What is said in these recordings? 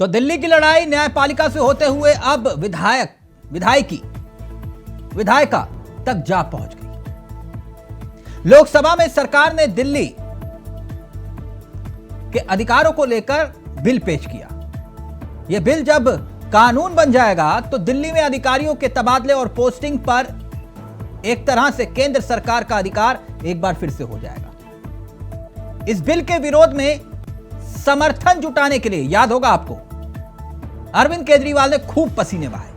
तो दिल्ली की लड़ाई न्यायपालिका से होते हुए अब विधायिका तक जा पहुंच गई। लोकसभा में सरकार ने दिल्ली के अधिकारों को लेकर बिल पेश किया। यह बिल जब कानून बन जाएगा तो दिल्ली में अधिकारियों के तबादले और पोस्टिंग पर एक तरह से केंद्र सरकार का अधिकार एक बार फिर से हो जाएगा। इस बिल के विरोध में समर्थन जुटाने के लिए, याद होगा आपको, अरविंद केजरीवाल ने खूब पसीने बहाए।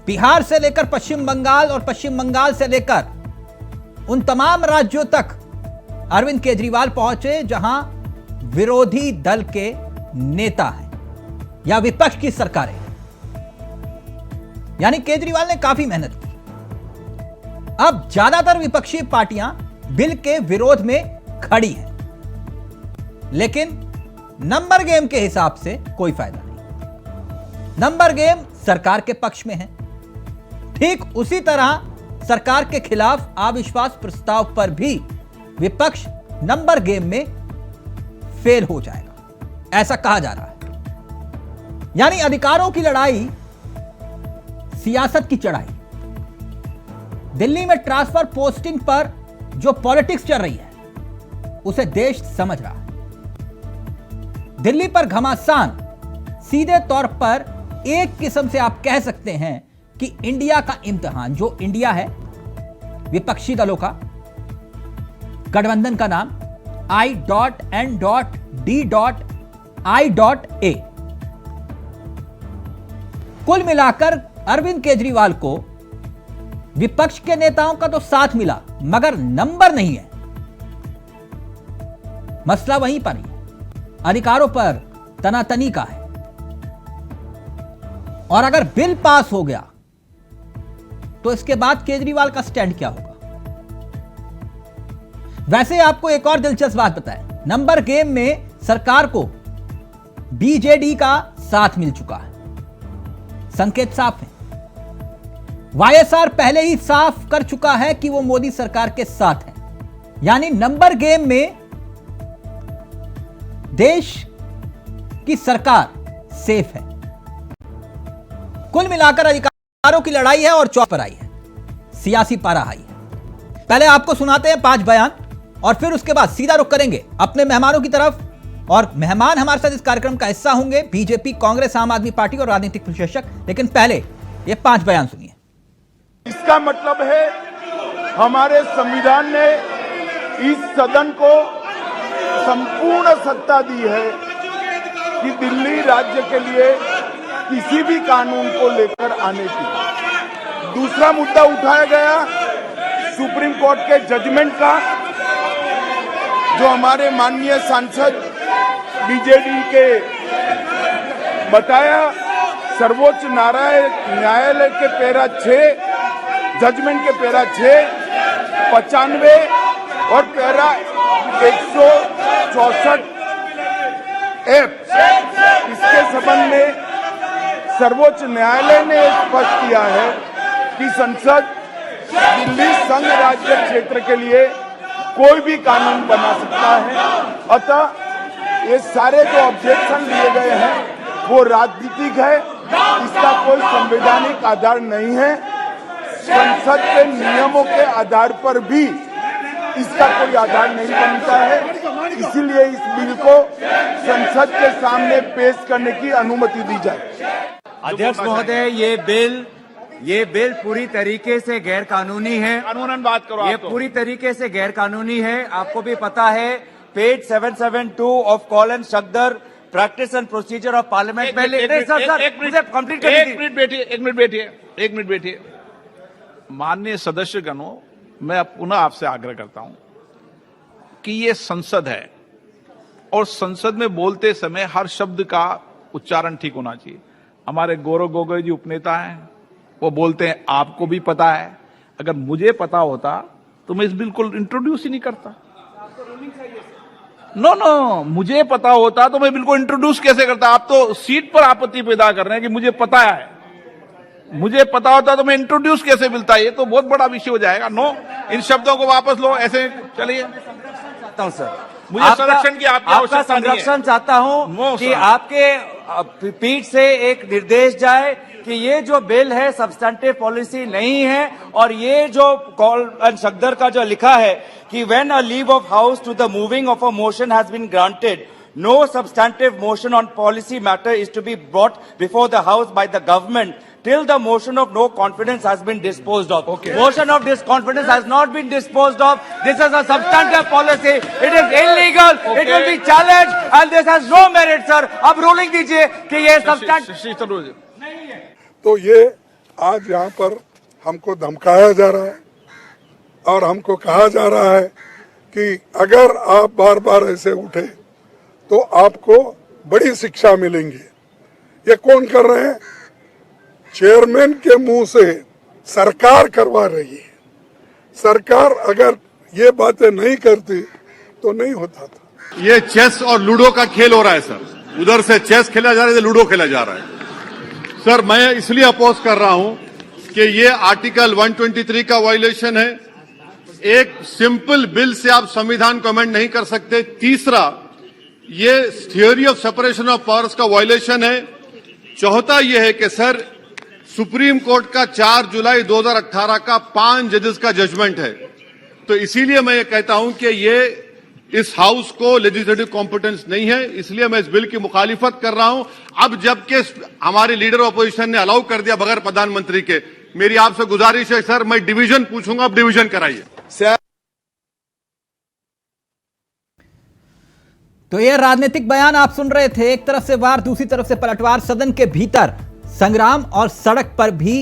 बिहार से लेकर पश्चिम बंगाल और पश्चिम बंगाल से लेकर उन तमाम राज्यों तक अरविंद केजरीवाल पहुंचे जहां विरोधी दल के नेता हैं या विपक्ष की सरकारें। यानी केजरीवाल ने काफी मेहनत की। अब ज्यादातर विपक्षी पार्टियां बिल के विरोध में खड़ी हैं, लेकिन नंबर गेम के हिसाब से कोई फायदा नहीं। नंबर गेम सरकार के पक्ष में है। ठीक उसी तरह सरकार के खिलाफ अविश्वास प्रस्ताव पर भी विपक्ष नंबर गेम में फेल हो जाएगा, ऐसा कहा जा रहा है। यानी अधिकारों की लड़ाई, सियासत की चढ़ाई। दिल्ली में ट्रांसफर पोस्टिंग पर जो पॉलिटिक्स चल रही है उसे देश समझ रहा है। दिल्ली पर घमासान सीधे तौर पर एक किस्म से आप कह सकते हैं कि इंडिया का इम्तिहान, जो इंडिया है विपक्षी दलों का गठबंधन का नाम I.N.D.I.A। कुल मिलाकर अरविंद केजरीवाल को विपक्ष के नेताओं का तो साथ मिला, मगर नंबर नहीं है। मसला वहीं पर ही है, अधिकारों पर तनातनी का है। और अगर बिल पास हो गया तो इसके बाद केजरीवाल का स्टैंड क्या होगा? वैसे आपको एक और दिलचस्प बात बताएं, नंबर गेम में सरकार को बीजेडी का साथ मिल चुका है। संकेत साफ है। वाईएसआर पहले ही साफ कर चुका है कि वो मोदी सरकार के साथ है। यानी नंबर गेम में देश की सरकार सेफ है। कुल मिलाकर अधिकारों की लड़ाई है और चौक पर आई है, सियासी पारा हाई है। पहले आपको सुनाते हैं 5 बयान और फिर उसके बाद सीधा रुख करेंगे अपने मेहमानों की तरफ। और मेहमान हमारे साथ इस कार्यक्रम का हिस्सा होंगे बीजेपी, कांग्रेस, आम आदमी पार्टी और राजनीतिक विशेषज्ञ। लेकिन पहले ये 5 बयान सुनिए। इसका मतलब है हमारे संविधान ने इस सदन को संपूर्ण सत्ता दी है कि दिल्ली राज्य के लिए किसी भी कानून को लेकर आने की। दूसरा मुद्दा उठाया गया सुप्रीम कोर्ट के जजमेंट का, जो हमारे माननीय सांसद बीजेडी के बताया। सर्वोच्च न्यायालय के पैरा 6 जजमेंट के पैरा 6, 95 और पैरा 164 F, इसके संबंध में सर्वोच्च न्यायालय ने स्पष्ट किया है कि संसद दिल्ली संघ राज्य क्षेत्र के लिए कोई भी कानून बना सकता है। अतः ये सारे जो ऑब्जेक्शन लिए गए हैं वो राजनीतिक है, इसका कोई संवैधानिक आधार नहीं है। संसद के नियमों के आधार पर भी इसका कोई आधार नहीं बनता है। इसीलिए इस बिल को संसद के सामने पेश करने की अनुमति दी जाए। अध्यक्ष महोदय, ये बिल पूरी तरीके से गैर कानूनी है। कानूनन बात करो। ये पूरी तरीके से गैर कानूनी है। आपको भी पता है, page 772 of Kaul and Shakdher practice and procedure of parliament में। एक मिनट बैठिए। माननीय सदस्यगणों, मैं पुनः आपसे आग्रह करता हूं कि ये संसद है और संसद में बोलते समय हर शब्द का उच्चारण ठीक होना चाहिए। हमारे गौरव गोगोई जी उपनेता हैं, वो बोलते हैं आपको भी पता है। अगर मुझे पता होता तो मैं इस बिल को इंट्रोड्यूस ही नहीं करता। नो, मुझे पता होता तो मैं बिल को इंट्रोड्यूस कैसे करता? आप तो सीट पर आपत्ति पैदा कर रहे हैं कि मुझे पता है। मुझे पता होता तो मैं इंट्रोड्यूस कैसे मिलता? ये तो बहुत बड़ा विषय हो जाएगा। नो, इन शब्दों को वापस लो। ऐसे चलिए। चाहता हूं सर, मुझे संरक्षण की आपकी आपका आवश्यकता नहीं है। संरक्षण चाहता हूं नो, कि सर। आपके पीठ से एक निर्देश जाए कि ये जो बिल है सब्सटेंटिव पॉलिसी नहीं है, और ये जो कॉल एंड शक्दर का जो लिखा है कि when a leave of house to the moving of a motion has been granted, no substantive motion on policy matter is to be brought before the house by the government till the motion of no confidence has been disposed of. Okay. Motion of disconfidence has not been disposed of. This is a substantive policy. It is illegal. Okay. It will be challenged and this has no merit, sir. अब ruling दीजिए कि ये substantive Shashi Tharoor, तो ये आज यहाँ पर हमको धमकाया जा रहा है और हमको कहा जा रहा है कि अगर आप बार बार ऐसे उठे तो आपको बड़ी शिक्षा मिलेंगी। ये कौन कर रहे हैं? चेयरमैन के मुंह से सरकार करवा रही है। सरकार अगर ये बातें नहीं करती तो नहीं होता था। ये चेस और लूडो का खेल हो रहा है सर। उधर से चेस खेला जा रहा है, इधर लूडो खेला जा रहा है। सर मैं इसलिए अपोज कर रहा हूं कि ये आर्टिकल 123 का वायलेशन है। एक सिंपल बिल से आप संविधान को अमेंड नहीं कर सकते। तीसरा, ये theory of separation of powers का वायलेशन है। चौथा यह है कि सर सुप्रीम कोर्ट का 4 जुलाई 2018 का 5 जजेस का जजमेंट है। तो इसीलिए मैं ये कहता हूं कि ये इस हाउस को लेजिस्लेटिव कॉम्पिटेंस नहीं है, इसलिए मैं इस बिल की मुखालिफत कर रहा हूं। अब जबकि हमारे लीडर ऑपोजिशन ने अलाउ कर दिया बगैर प्रधानमंत्री के, मेरी आपसे गुजारिश है सर, मैं डिवीजन पूछूंगा, अब डिवीजन कराइए। तो ये राजनीतिक बयान आप सुन रहे थे। एक तरफ से वार, दूसरी तरफ से पलटवार। सदन के भीतर संग्राम और सड़क पर भी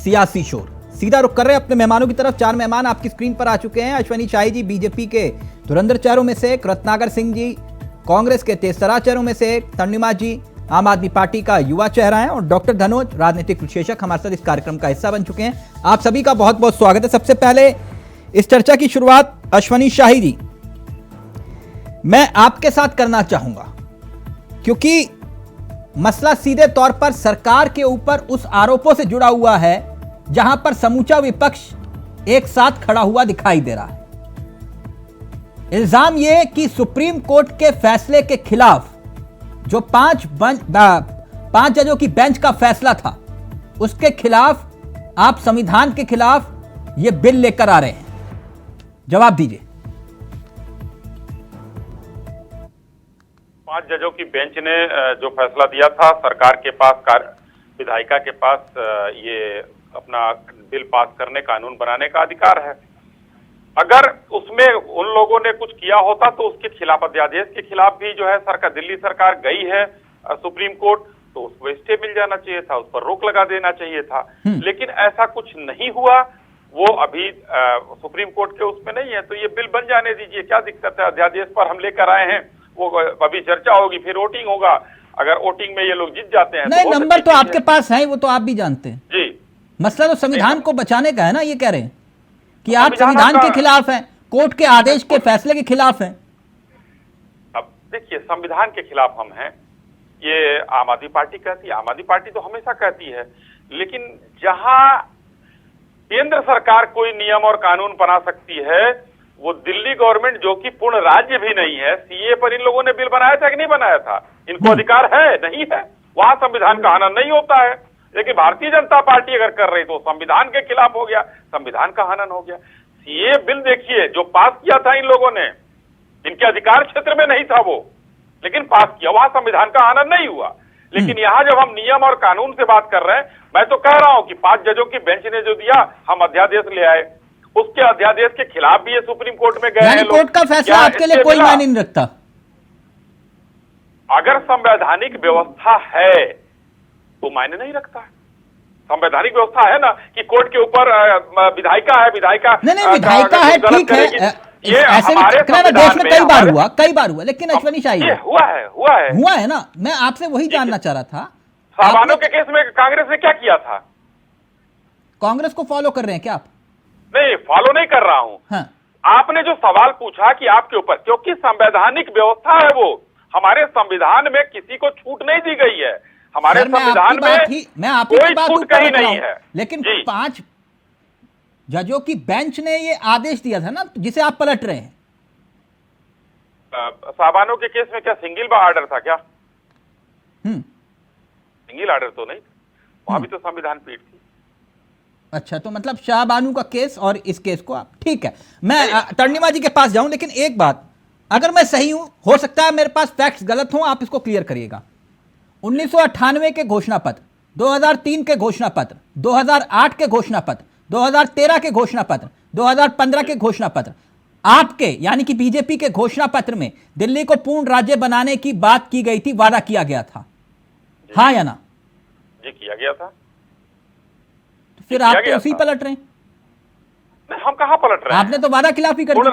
सियासी शोर। सीधा रुख कर रहे हैं अपने मेहमानों की तरफ। 4 मेहमान आपकी स्क्रीन पर आ चुके हैं। अश्वनी शाही जी बीजेपी के धुरंधर चेहरों में से एक, रत्नाकर सिंह जी कांग्रेस के तेजतरा चेहरों में से एक, तरणिमा जी आम आदमी पार्टी का युवा चेहरा है, और डॉक्टर धनोज राजनीतिक विश्लेषक हमारे साथ इस कार्यक्रम का हिस्सा बन चुके हैं। आप सभी का बहुत बहुत स्वागत है। सबसे पहले इस चर्चा की शुरुआत अश्वनी शाही जी मैं आपके साथ करना चाहूंगा, क्योंकि मसला सीधे तौर पर सरकार के ऊपर उस आरोपों से जुड़ा हुआ है जहां पर समूचा विपक्ष एक साथ खड़ा हुआ दिखाई दे रहा है। इल्जाम यह कि सुप्रीम कोर्ट के फैसले के खिलाफ जो 5 जजों की बेंच का फैसला था, उसके खिलाफ आप संविधान के खिलाफ यह बिल लेकर आ रहे हैं। जवाब दीजिए। 5 जजों की बेंच ने जो फैसला दिया था, सरकार के पास, विधायिका के पास ये अपना बिल पास करने, कानून बनाने का अधिकार है। अगर उसमें उन लोगों ने कुछ किया होता तो उसके खिलाफ, अध्यादेश के खिलाफ भी जो है सरकार, दिल्ली सरकार गई है सुप्रीम कोर्ट, तो उसको स्टे मिल जाना चाहिए था, उस पर रोक लगा देना चाहिए था। लेकिन ऐसा कुछ नहीं हुआ। वो अभी सुप्रीम कोर्ट के उसमें नहीं है, तो ये बिल बन जाने दीजिए, क्या दिक्कत है। अध्यादेश पर हम लेकर आए हैं, वो अभी चर्चा होगी, फिर वोटिंग होगा। अगर वोटिंग में ये लोग जीत जाते हैं नहीं, नंबर तो आपके पास है, वो तो आप भी जानते हैं जी। मसला तो संविधान को बचाने का है ना। ये कह रहे हैं कि आप संविधान के खिलाफ हैं, कोर्ट के आदेश के फैसले के खिलाफ हैं। अब देखिए, संविधान के खिलाफ हम हैं, ये आम आदमी पार्टी कहती है। आम आदमी पार्टी तो हमेशा कहती है, लेकिन जहां केंद्र सरकार कोई नियम और कानून बना सकती है, वो दिल्ली गवर्नमेंट जो कि पूर्ण राज्य भी नहीं है, सीए पर इन लोगों ने बिल बनाया था कि नहीं बनाया था? इनको अधिकार है? नहीं है। वहां संविधान का हनन नहीं होता है। लेकिन भारतीय जनता पार्टी अगर कर रही तो संविधान के खिलाफ हो गया, संविधान का हनन हो गया। सीए बिल देखिए, जो पास किया था इन लोगों ने, इनके अधिकार क्षेत्र में नहीं था वो, लेकिन पास किया, वहां संविधान का हनन नहीं हुआ। लेकिन यहां जब हम नियम और कानून से बात कर रहे हैं, मैं तो कह रहा हूं कि 5 जजों की बेंच ने जो दिया, हम अध्यादेश ले आए, उसके अध्यादेश के खिलाफ भी ये सुप्रीम कोर्ट में गए हैं। कोर्ट का फैसला आपके लिए कोई मायने नहीं रखता? अगर संवैधानिक व्यवस्था है तो मायने नहीं रखता है। संवैधानिक व्यवस्था है ना कि कोर्ट के ऊपर विधायिका है, विधायिका नहीं, विधायिका है, ठीक है। ये ऐसे हमारे देश में कई बार हुआ, लेकिन अश्वनी शाही हुआ है ना। मैं आपसे वही जानना चाह रहा था, सामानों के केस में कांग्रेस ने क्या किया था? कांग्रेस को फॉलो कर रहे हैं क्या आप? नहीं, फॉलो नहीं कर रहा हूं। हाँ। आपने जो सवाल पूछा कि आपके ऊपर, क्योंकि संवैधानिक व्यवस्था है वो, हमारे संविधान में किसी को छूट नहीं दी गई है। हमारे संविधान में कोई छूट कहीं नहीं है। लेकिन 5 जजों की बेंच ने ये आदेश दिया था ना, जिसे आप पलट रहे हैं। साहबानों के केस में क्या सिंगल ऑर्डर था क्या? हम्म। सिंगल ऑर्डर तो नहीं, वहां भी तो संविधान पीठ थी। अच्छा, तो मतलब शाहबानू का केस और इस केस को आप, ठीक है, मैं तर्निमा जी के पास जाऊं, लेकिन एक बात, अगर मैं सही हूं, हो सकता है मेरे पास फैक्ट्स गलत हों, आप इसको क्लियर करिएगा। 1998 के घोषणा पत्र, 2003 के घोषणा पत्र, 2008 के घोषणा पत्र, 2013 के घोषणा पत्र, 2015 के घोषणा पत्र, आपके यानी कि बीजेपी के घोषणा पत्र में दिल्ली को पूर्ण राज्य बनाने की बात की गई थी, वादा किया गया था, हाँ या ना? जी किया गया था। तो फिर आप तो उसी पलट रहे हैं। नहीं, हम कहाँ पलट रहे हैं? आपने तो वादा खिलाफी कर दी।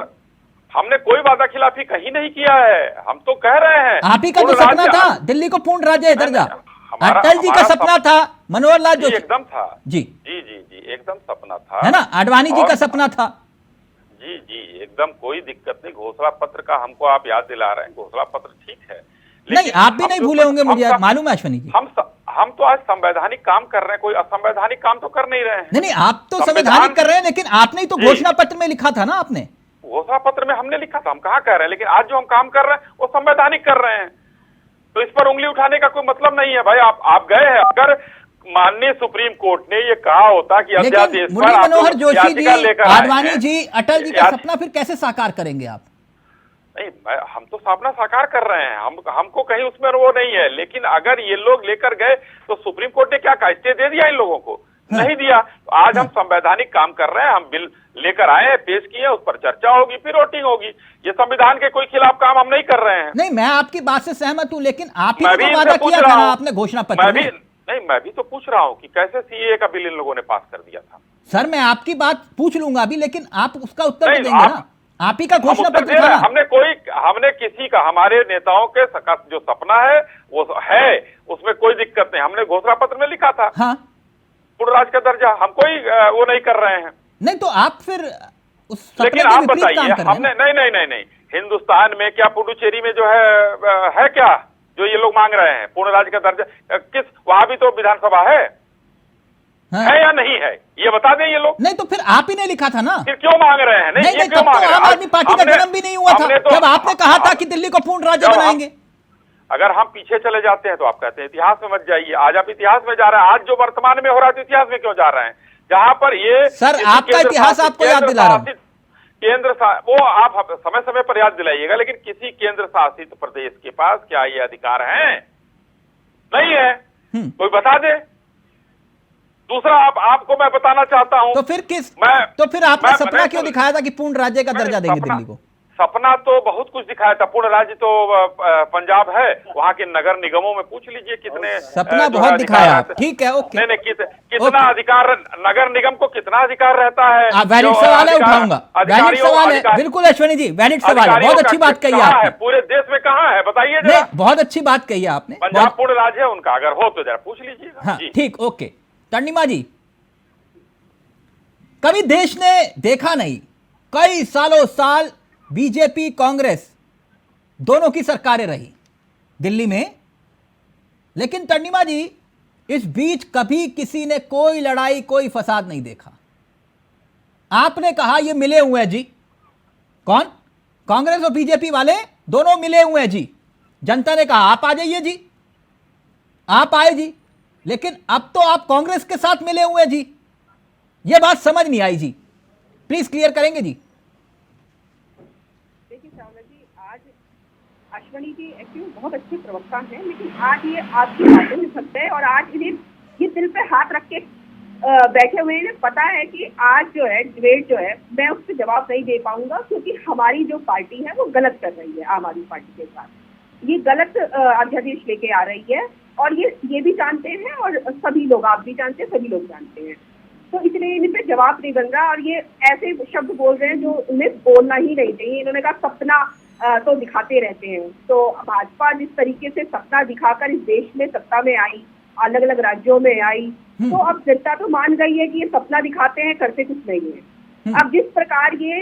हमने कोई वादा खिलाफी कहीं नहीं किया है, हम तो कह रहे हैं आप ही का तो सपना था दिल्ली को पूर्ण राज्य दर्जा, अटल जी का सपना था, मनोहर लाल जोशी एकदम था जी जी जी जी एकदम सपना था, है ना, आडवाणी जी का सपना था। जी जी एकदम कोई दिक्कत नहीं। घोषणा पत्र का हमको आप याद दिला रहे हैं, घोषणा पत्र ठीक है, नहीं आप भी नहीं भूले होंगे, मुझे मालूम है अश्वनी जी। हम तो आज संवैधानिक काम कर रहे हैं, कोई असंवैधानिक काम तो कर नहीं रहे हैं। नहीं, आप तो संवैधानिक कर रहे हैं, लेकिन आपने ही तो घोषणा पत्र में लिखा था ना, आपने घोषणा पत्र में हमने लिखा था, हम कहाँ कह रहे हैं, लेकिन आज जो हम काम कर रहे हैं वो संवैधानिक कर रहे हैं, तो इस पर उंगली उठाने का कोई मतलब नहीं है भाई। आप गए हैं, अगर माननीय सुप्रीम कोर्ट ने ये कहा होता कि अध्यादेश मुरली मनोहर जोशी जी, आडवाणी जी, अटल जी का सपना फिर कैसे साकार करेंगे आप? नहीं, हम तो सपना साकार कर रहे हैं, हमको कहीं उसमें वो नहीं है, लेकिन अगर ये लोग लेकर गए तो सुप्रीम कोर्ट ने क्या कहा, स्टे दे दिया इन लोगों को? नहीं दिया। तो आज हम संवैधानिक काम कर रहे हैं, हम बिल लेकर आए हैं, पेश किए, उस पर चर्चा होगी, फिर वोटिंग होगी। ये संविधान के कोई खिलाफ काम हम नहीं कर रहे हैं। नहीं, मैं आपकी बात से सहमत हूं, लेकिन आप ही ने वादा किया था ना आपने घोषणा पत्र में। नहीं, मैं भी तो पूछ रहा हूँ कि कैसे सीए का बिल इन लोगों ने पास कर दिया था। सर, मैं आपकी बात पूछ लूंगा अभी, लेकिन आप उसका उत्तर देंगे ना, आप ही का घोषणा पत्र था। हमने किसी का, हमारे नेताओं के जो सपना है वो है, उसमें कोई दिक्कत नहीं, हमने घोषणा पत्र में लिखा था हाँ पूर्ण राज्य का दर्जा, हम कोई वो नहीं कर रहे हैं। नहीं तो आप फिर उस सपने लेकिन के आप विपरीत काम बताइए, कर रहे हैं। हमने नहीं, हिंदुस्तान में क्या पुडुचेरी में जो है क्या जो ये लोग मांग रहे हैं पूर्ण राज्य का दर्जा, किस वहां भी तो विधानसभा है या नहीं है, ये बता दें ये लोग। नहीं तो फिर आप ही ने लिखा था ना, फिर क्यों मांग रहे हैं? नहीं, क्यों मांग रहे हैं? आम आदमी पार्टी का जन्म भी नहीं हुआ था जब आपने कहा था कि दिल्ली को पूर्ण राज्य बनाएंगे। अगर हम पीछे चले जाते हैं तो आप कहते हैं इतिहास में मत जाइए, आज आप इतिहास में जा रहे हैं, आज जो वर्तमान में हो रहा है तो इतिहास में क्यों जा रहे हैं, जहां पर ये सर आपका इतिहास आपको याद दिला रहा हूं। वो आप समय समय पर याद दिलाइएगा, लेकिन किसी केंद्र शासित प्रदेश के पास क्या ये अधिकार है? नहीं है, कोई बता दे। दूसरा, आपको मैं बताना चाहता हूं, तो फिर आपने सपना क्यों दिखाया था कि पूर्ण राज्य का दर्जा देंगे दिल्ली को? सपना तो बहुत कुछ दिखाया था, पूर्ण राज्य तो पंजाब है, वहां के नगर निगमों में पूछ लीजिए कितने सपना बहुत दिखाया, ठीक है, ओके। नहीं, कितना अधिकार नगर निगम को, कितना अधिकार रहता है? वैलिड सवाल है, उठाऊंगा, वैलिड सवाल है, बिल्कुल अश्वनी जी, वैलिड सवाल है, बहुत अच्छी बात कही आपने। पूरे देश में कहाँ है बताइए जरा? बहुत अच्छी बात कही आपने। पंजाब पूर्ण राज्य है उनका, अगर हो तो जरा पूछ लीजिएगा। ठीक, ओके। तर्निमा जी, कभी देश ने देखा नहीं, कई सालों साल बीजेपी कांग्रेस दोनों की सरकारें रही दिल्ली में, लेकिन तर्निमा जी इस बीच कभी किसी ने कोई लड़ाई, कोई फसाद नहीं देखा। आपने कहा ये मिले हुए हैं जी, कौन? कांग्रेस और बीजेपी वाले दोनों मिले हुए हैं जी। जनता ने कहा आप आ जाइए जी, आप आए जी, लेकिन अब तो आप कांग्रेस के साथ मिले हुए हैं जी। ये बात समझ नहीं आई जी, प्लीज क्लियर करेंगे जी। देखिए चावला जी, आज अश्वनी जी एक्चुअली बहुत अच्छे प्रवक्ता हैं, लेकिन आज ये आपकी बातों में सत्य है और आज इन्हें ये दिल पे हाथ रख के बैठे हुए हैं। पता है कि आज जो है डिबेट जो है, मैं उस पर जवाब नहीं दे पाऊंगा, क्योंकि हमारी जो पार्टी है वो गलत कर रही है। आम आदमी पार्टी के साथ ये गलत अध्यादेश लेके आ रही है, और ये भी जानते हैं, और सभी लोग, आप भी जानते हैं, सभी लोग जानते हैं। तो इसलिए इन पे जवाब नहीं बन रहा, और ये ऐसे शब्द बोल रहे हैं जो उन्हें बोलना ही नहीं चाहिए। इन्होंने कहा सपना तो दिखाते रहते हैं। तो भाजपा जिस तरीके से सपना दिखाकर इस देश में सत्ता में आई, अलग अलग राज्यों में आई, तो अब जनता तो मान गई है कि ये सपना दिखाते हैं, करते कुछ नहीं है। अब जिस प्रकार ये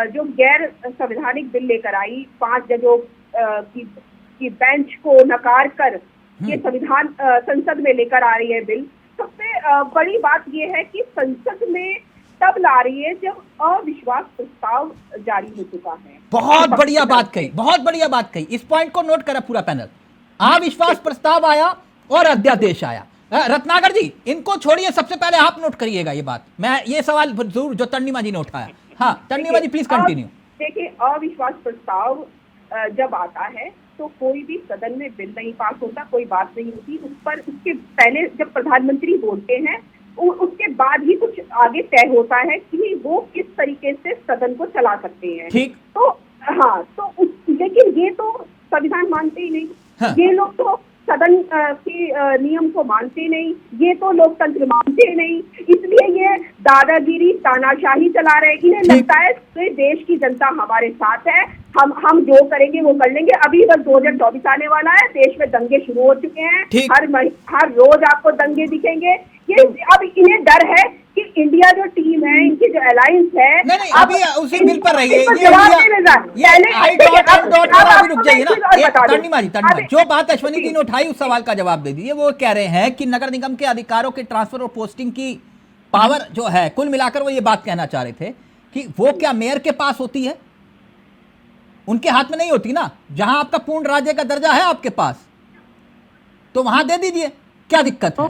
जो गैर संवैधानिक बिल लेकर आई, 5 जजों की बेंच को नकार कर ये संविधान संसद में लेकर आ रही है बिल। सबसे बड़ी बात यह है कि संसद में तब ला रही है जब अविश्वास प्रस्ताव जारी हो चुका है। बहुत बढ़िया बात कही, बहुत बढ़िया बात कही। इस पॉइंट को नोट करा पूरा पैनल। अविश्वास प्रस्ताव आया और अध्यादेश आया। रत्नाकर जी, इनको छोड़िए, सबसे पहले आप नोट करिएगा ये बात। मैं ये सवाल जरूर जो तन्नीमा जी ने उठाया। हाँ तन्नीमा जी प्लीज कंटिन्यू। देखिए, अविश्वास प्रस्ताव जब आता है तो कोई भी सदन में बिल नहीं पास होता, कोई बात नहीं होती उस पर। उसके पहले जब प्रधानमंत्री बोलते हैं उसके बाद ही कुछ आगे तय होता है कि वो किस तरीके से सदन को चला सकते हैं। ठीक। तो हाँ, तो लेकिन ये तो संविधान मानते ही नहीं। हाँ। ये लोग तो सदन के नियम को मानते नहीं, ये तो लोकतंत्र मानते नहीं, इसलिए ये दादागिरी तानाशाही चला रहे। इन्हें लगता है कि देश की जनता हमारे साथ है, हम जो करेंगे वो कर लेंगे। अभी बस 2024 आने वाला है, देश में दंगे शुरू हो चुके हैं, हर रोज आपको दंगे दिखेंगे। ये अब इन्हें डर है कि इंडिया जो टीम है, इनकी जो अलायंस है, नहीं अभी उसी बिल पर रहिए। रुक जाइए ना। तन्नीमा जी, जो बात अश्वनी जी ने उठाई उस सवाल का जवाब दे दीजिए। वो कह रहे हैं कि नगर निगम के अधिकारों के ट्रांसफर और पोस्टिंग की पावर जो है, कुल मिलाकर वो ये बात कहना चाह रहे थे कि वो क्या मेयर के पास होती है, उनके हाथ में नहीं होती ना। जहां आपका पूर्ण राज्य का दर्जा है आपके पास, तो वहां दे दीजिए, क्या दिक्कत है।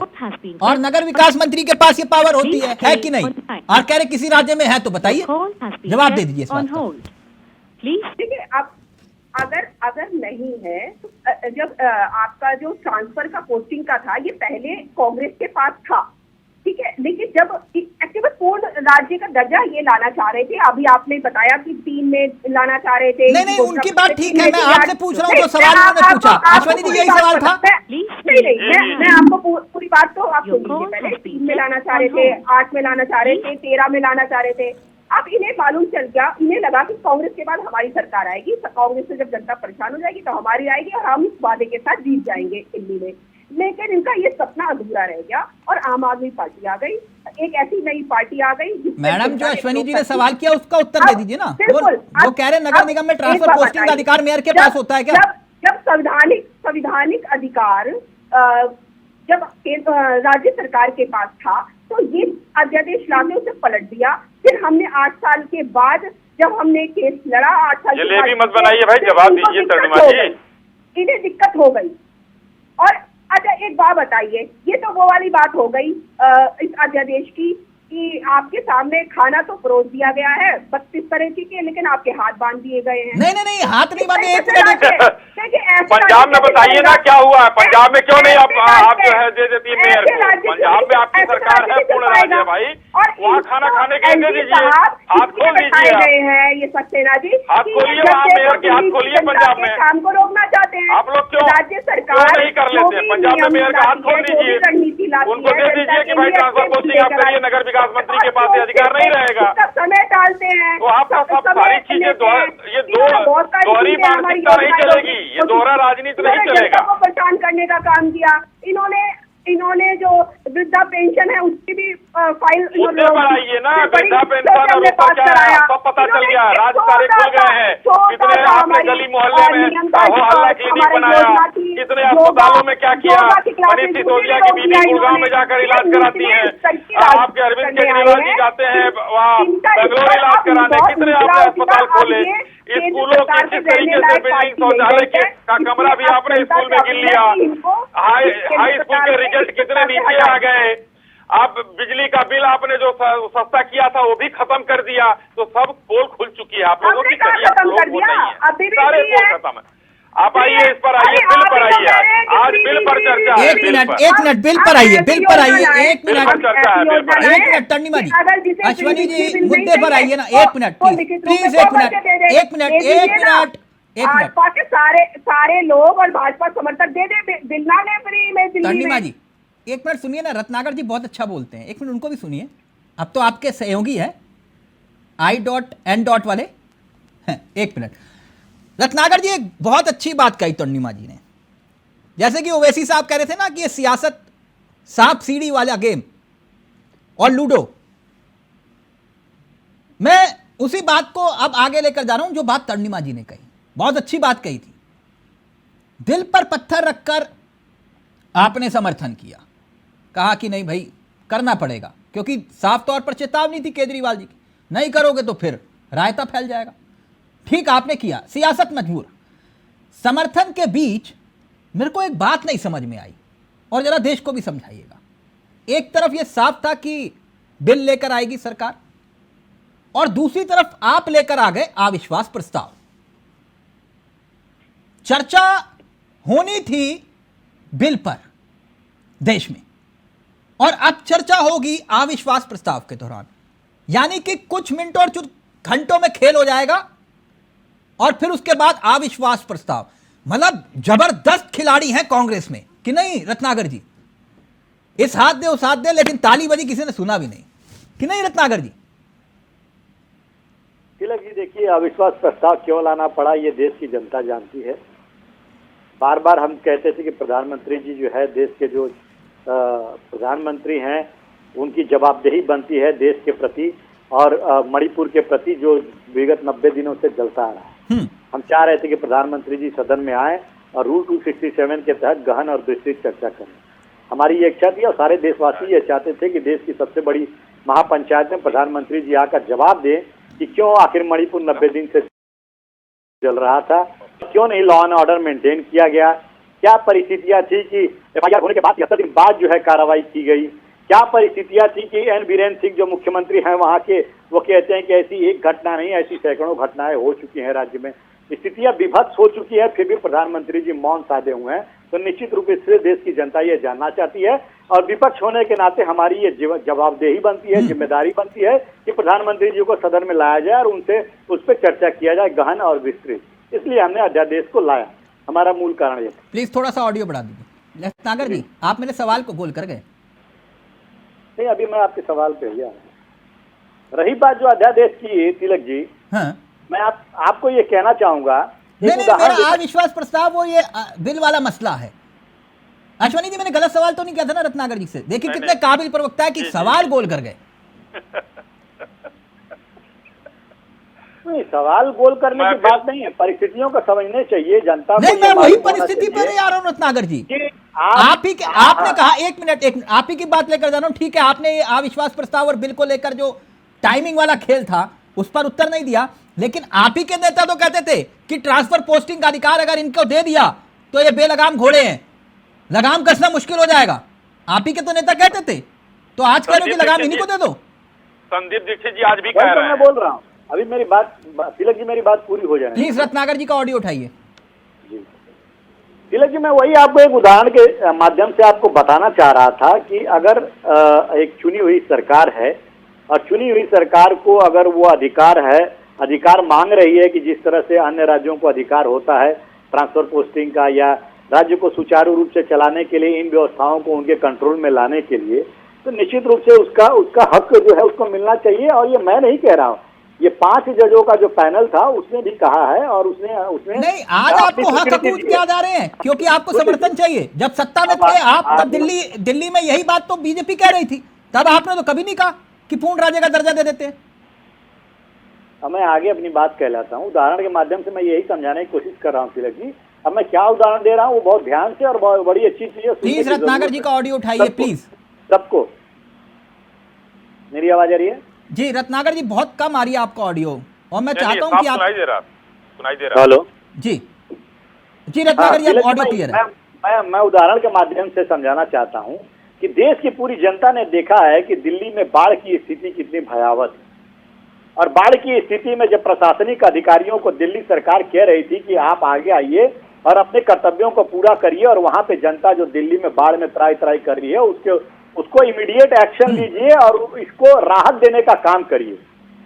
और नगर विकास मंत्री के पास ये पावर होती है कि नहीं? और कह रहे किसी राज्य में है तो बताइए, जवाब दे दीजिए इस बात का। देखिए, आप अगर नहीं है तो जब आपका जो ट्रांसफर का पोस्टिंग का था, ये पहले कांग्रेस के पास था, ठीक है। लेकिन जब एक्चुअली पूर्ण राज्य का दर्जा ये लाना चाह रहे थे, अभी आपने बताया कि 3 में लाना चाह रहे थे। नहीं उनकी बात ठीक है, मैं आपसे पूछ रहा हूँ जो सवाल उन्होंने पूछा। अश्वनी जी, यही सवाल था। नहीं, मैं आपको पूरी बात तो आप सुन लीजिए। पहले 3 में लाना चाह रहे थे, 8 में लाना चाह रहे थे, 13 में लाना चाह रहे थे। अब इन्हें मालूम चल गया, इन्हें लगा कि कांग्रेस के बाद हमारी सरकार आएगी, कांग्रेस से जब जनता परेशान हो जाएगी तो हमारी आएगी और हम इस वादे के साथ जीत जाएंगे दिल्ली में। लेकिन इनका ये सपना अधूरा रह गया और आम आदमी पार्टी आ गई, एक ऐसी नई पार्टी आ गई। मैडम, जो अश्वनी जी ने सवाल किया उसका उत्तर दे दीजिए ना। वो कह रहे नगर निगम में ट्रांसफर पोस्टिंग का अधिकार मेयर के पास होता है क्या? जब संवैधानिक अधिकार जब राज्य सरकार के पास था तो ये अध्यादेश लाके उसे पलट दिया। फिर हमने 8 साल के बाद जब हमने केस लड़ा, 8 साल के जलेबी मत बनाइए भाई, जवाब दीजिए तन्नीमा जी। इन्हें दिक्कत हो गई। और अच्छा, एक बात बताइए, ये तो वो वाली बात हो गई इस अध्यादेश की कि आपके सामने खाना तो परोस दिया गया है 32 तरह के, लेकिन आपके हाथ बांध दिए गए हैं। नहीं हाथ नहीं बांधे। एक मिनट, पंजाब में बताइए ना क्या हुआ है, पंजाब में क्यों नहीं आप जो है दे देती है मेयर को? पंजाब में आपकी सरकार है, पूर्ण राज्य है भाई, वहाँ खाना खाने के लिए दे दीजिए, हाथ खोल दीजिए। गए हैं ये सक्सेना जी, हाथ खोलिए, वहाँ मेयर के हाथ खोलिए पंजाब में। काम को रोकना चाहते हैं आप लोग क्यों राज्य सरकार नहीं कर लेते? पंजाब में मेयर का हाथ खोल दीजिए, उनको दे दीजिए कि भाई ट्रांसफर पोस्टिंग आप करिए, नगर विकास मंत्री के पास ये अधिकार नहीं रहेगा। समय टालते हैं तो आपका सब सारी चीजें ये दोहरी मानसिकता नहीं चलेगी, ये दोहरा राजनीति नहीं चलेगा। परेशान करने का काम किया इन्होंने जो वृद्धा पेंशन है उसकी भी फाइल मुद्दे पर आइए ना, वृद्धा पेंशन और ऊपर क्या है सब पता चल गया। राज्य सारे खुल गए हैं, कितने आपने गली मोहल्ले में हल्ला क्लिनिक बनाया, कितने अस्पतालों में क्या किया। मनीष सिसोदिया की बीबी गुड़गांव में जाकर इलाज कराती है, आपके अरविंद केजरीवाल जी जाते हैं वहाँ बेंगलोर इलाज कराने। कितने आपने अस्पताल खोले, स्कूलों की किस तरीके से बिल्डिंग शौचालय का कमरा भी आपने स्कूल में गिन लिया। हाई स्कूल के रिजल्ट कितने नीचे आ गए। आप बिजली का बिल आपने जो सस्ता किया था वो भी खत्म कर दिया। तो सब पोल खुल चुकी है, आप लोगों की करिए, आप लोग वो नहीं है, सारे पोल खत्म है। आप आइए, इस पर आइए, बिल पर आइए, आज बिल पर चर्चा है। एक मिनट बिल पर आइए, बिल पर आइए। एक मिनट तन्नीमा जी, अश्वनी जी मुद्दे पर आइए ना। एक मिनट प्लीज, एक मिनट। सारे लोग और भाजपा समर्थक दे बिल ना ले फ्री में दिल्ली में। तन्नीमा जी एक मिनट सुनिए ना, रत्नाकर जी बहुत अच्छा बोलते हैं, एक मिनट उनको भी सुनिए। अब तो आपके सहयोगी है I.N. वाले हैं। एक मिनट रत्नाकर जी, एक बहुत अच्छी बात कही तन्नीमा जी ने। जैसे कि ओवैसी साहब कह रहे थे ना कि ये सियासत सांप सीढ़ी वाला गेम और लूडो, मैं उसी बात को अब आगे लेकर जा रहा हूं जो बात तन्नीमा जी ने कही। बहुत अच्छी बात कही थी, दिल पर पत्थर रखकर आपने समर्थन किया, कहा कि नहीं भाई करना पड़ेगा। क्योंकि साफ तौर पर चेतावनी थी केजरीवाल जी की, नहीं करोगे तो फिर रायता फैल जाएगा। ठीक आपने किया, सियासत मजबूर। समर्थन के बीच मेरे को एक बात नहीं समझ में आई, और जरा देश को भी समझाइएगा। एक तरफ यह साफ था कि बिल लेकर आएगी सरकार, और दूसरी तरफ आप लेकर आ गए अविश्वास प्रस्ताव। चर्चा होनी थी बिल पर देश में, और अब चर्चा होगी अविश्वास प्रस्ताव के दौरान, यानी कि कुछ मिनटों और घंटों में खेल हो जाएगा, और फिर उसके बाद अविश्वास प्रस्ताव। मतलब जबरदस्त खिलाड़ी हैं कांग्रेस में, कि नहीं रत्नाकर जी? इस हाथ दे उस हाथ दे, लेकिन ताली बजी किसी ने सुना भी नहीं, कि नहीं रत्नाकर जी? तिलक जी देखिए, अविश्वास प्रस्ताव क्यों लाना पड़ा ये देश की जनता जानती है। बार बार हम कहते थे कि प्रधानमंत्री जी जो है, देश के जो प्रधानमंत्री हैं, उनकी जवाबदेही बनती है देश के प्रति और मणिपुर के प्रति जो विगत 90 दिनों से जलता आ रहा है। हम चाह रहे थे कि प्रधानमंत्री जी सदन में आए और रूल 267 के तहत गहन और विस्तृत चर्चा करें। हमारी ये इच्छा थी, और सारे देशवासी ये चाहते थे कि देश की सबसे बड़ी महापंचायत में प्रधानमंत्री जी आकर जवाब दें कि क्यों आखिर मणिपुर 90 दिन से जल रहा था, क्यों नहीं लॉ एंड ऑर्डर मेंटेन किया गया, क्या परिस्थितियां थी कि एफआईआर होने के बाद 70 दिन बाद जो है कार्रवाई की गई, क्या परिस्थितियां थी कि एन बीरेन सिंह जो मुख्यमंत्री हैं वहां के, वो कहते हैं कि ऐसी एक घटना नहीं, ऐसी सैकड़ों घटनाएं हो चुकी हैं राज्य में, स्थितियां विभत्स हो चुकी है, फिर भी प्रधानमंत्री जी मौन साधे हुए हैं। तो निश्चित रूप से देश की जनता ये जानना चाहती है, और विपक्ष होने के नाते हमारी ये जवाबदेही बनती है, जिम्मेदारी बनती है कि प्रधानमंत्री जी को सदन में लाया जाए और उनसे उस पर चर्चा किया जाए गहन और विस्तृत। इसलिए हमने अध्यादेश को लाया, हमारा मूल कारण ये। प्लीज थोड़ा सा ऑडियो बढ़ा दीजिए। रत्नाकर जी, आप मेरे सवाल को बोल कर गए। नहीं, अभी मैं आपके सवाल पे गया। रही बात जो अध्यादेश की, तिलक जी, हाँ, मैं आपको ये कहना चाहूंगा, नहीं, मेरा अविश्वास प्रस्ताव वो ये बिल वाला मसला है। अश्वनी जी, मैंने गलत सवाल तो नहीं किया था ना रत्नाकर जी से? देखिए कितने काबिल प्रवक्ता है कि सवाल बोल कर गए। नहीं, सवाल गोल करने की बात नहीं है, परिस्थितियों को समझने चाहिए जनता को। नहीं, मैं वही परिस्थिति पे नहीं आ रहा हूँ रत्नाकर जी। आप ही के, आपने कहा, एक मिनट, आप ही की बात लेकर जा रहा हूँ। ठीक है, आपने ये अविश्वास प्रस्ताव और बिल को लेकर जो टाइमिंग वाला खेल था उस पर उत्तर नहीं दिया, लेकिन आप ही के नेता तो कहते थे कि ट्रांसफर पोस्टिंग का अधिकार अगर इनको दे दिया तो ये बेलगाम घोड़े हैं, लगाम कसना मुश्किल हो जाएगा। आप ही के तो नेता कहते थे, तो आज कह रहे हो कि लगाम इन्हीं को दे दो। संदीप दीक्षित जी आज भी कह रहे हैं। मैं बोल रहा हूँ, अभी मेरी बात, तिलक जी मेरी बात पूरी हो जाए। प्लीज रत्नाकर जी का ऑडियो उठाइए। तिलक जी, मैं वही आपको एक उदाहरण के माध्यम से आपको बताना चाह रहा था कि अगर एक चुनी हुई सरकार है, और चुनी हुई सरकार को अगर वो अधिकार मांग रही है कि जिस तरह से अन्य राज्यों को अधिकार होता है ट्रांसफर पोस्टिंग का, या राज्य को सुचारू रूप से चलाने के लिए इन व्यवस्थाओं को उनके कंट्रोल में लाने के लिए, तो निश्चित रूप से उसका हक जो है उसको मिलना चाहिए। और ये मैं नहीं कह रहा हूँ, ये 5 जजों का जो पैनल था उसने भी कहा है, और उसने नहीं, आज आपको हक कूद के आ जा रहे हैं क्योंकि आपको समर्थन चाहिए। जब सत्ता में थे आप, तब दिल्ली में यही बात तो बीजेपी कह रही थी, तब आपने तो कभी नहीं कहा कि पूर्ण राज्य का दर्जा दे देते हैं। अब मैं आगे अपनी बात कहलाता हूँ, उदाहरण के माध्यम से मैं यही समझाने की कोशिश कर रहा हूँ तिलक जी। अब मैं क्या उदाहरण दे रहा हूँ वो बहुत ध्यान से और बहुत बड़ी अच्छी चीज है। प्लीज रत्नाकर जी का ऑडियो उठाइए प्लीज। सबको मेरी आवाज आ रही है? जी रत्नाकर जी, बहुत कम आ रही है आपका ऑडियो, और मैं चाहता हूँ कि आप सुनाई दे रहा। हेलो जी रत्नाकर जी, आप ऑडियो क्लियर है। मैं उदाहरण के माध्यम से समझाना चाहता हूँ कि देश की पूरी जनता ने देखा है कि दिल्ली में बाढ़ की स्थिति कितनी भयावह है, और बाढ़ की स्थिति में जब प्रशासनिक अधिकारियों को दिल्ली सरकार कह रही थी कि आप आगे आइए और अपने कर्तव्यों को पूरा करिए, और वहां पे जनता जो दिल्ली में बाढ़ में त्राई कर रही है उसको इमीडिएट एक्शन लीजिए और इसको राहत देने का काम करिए।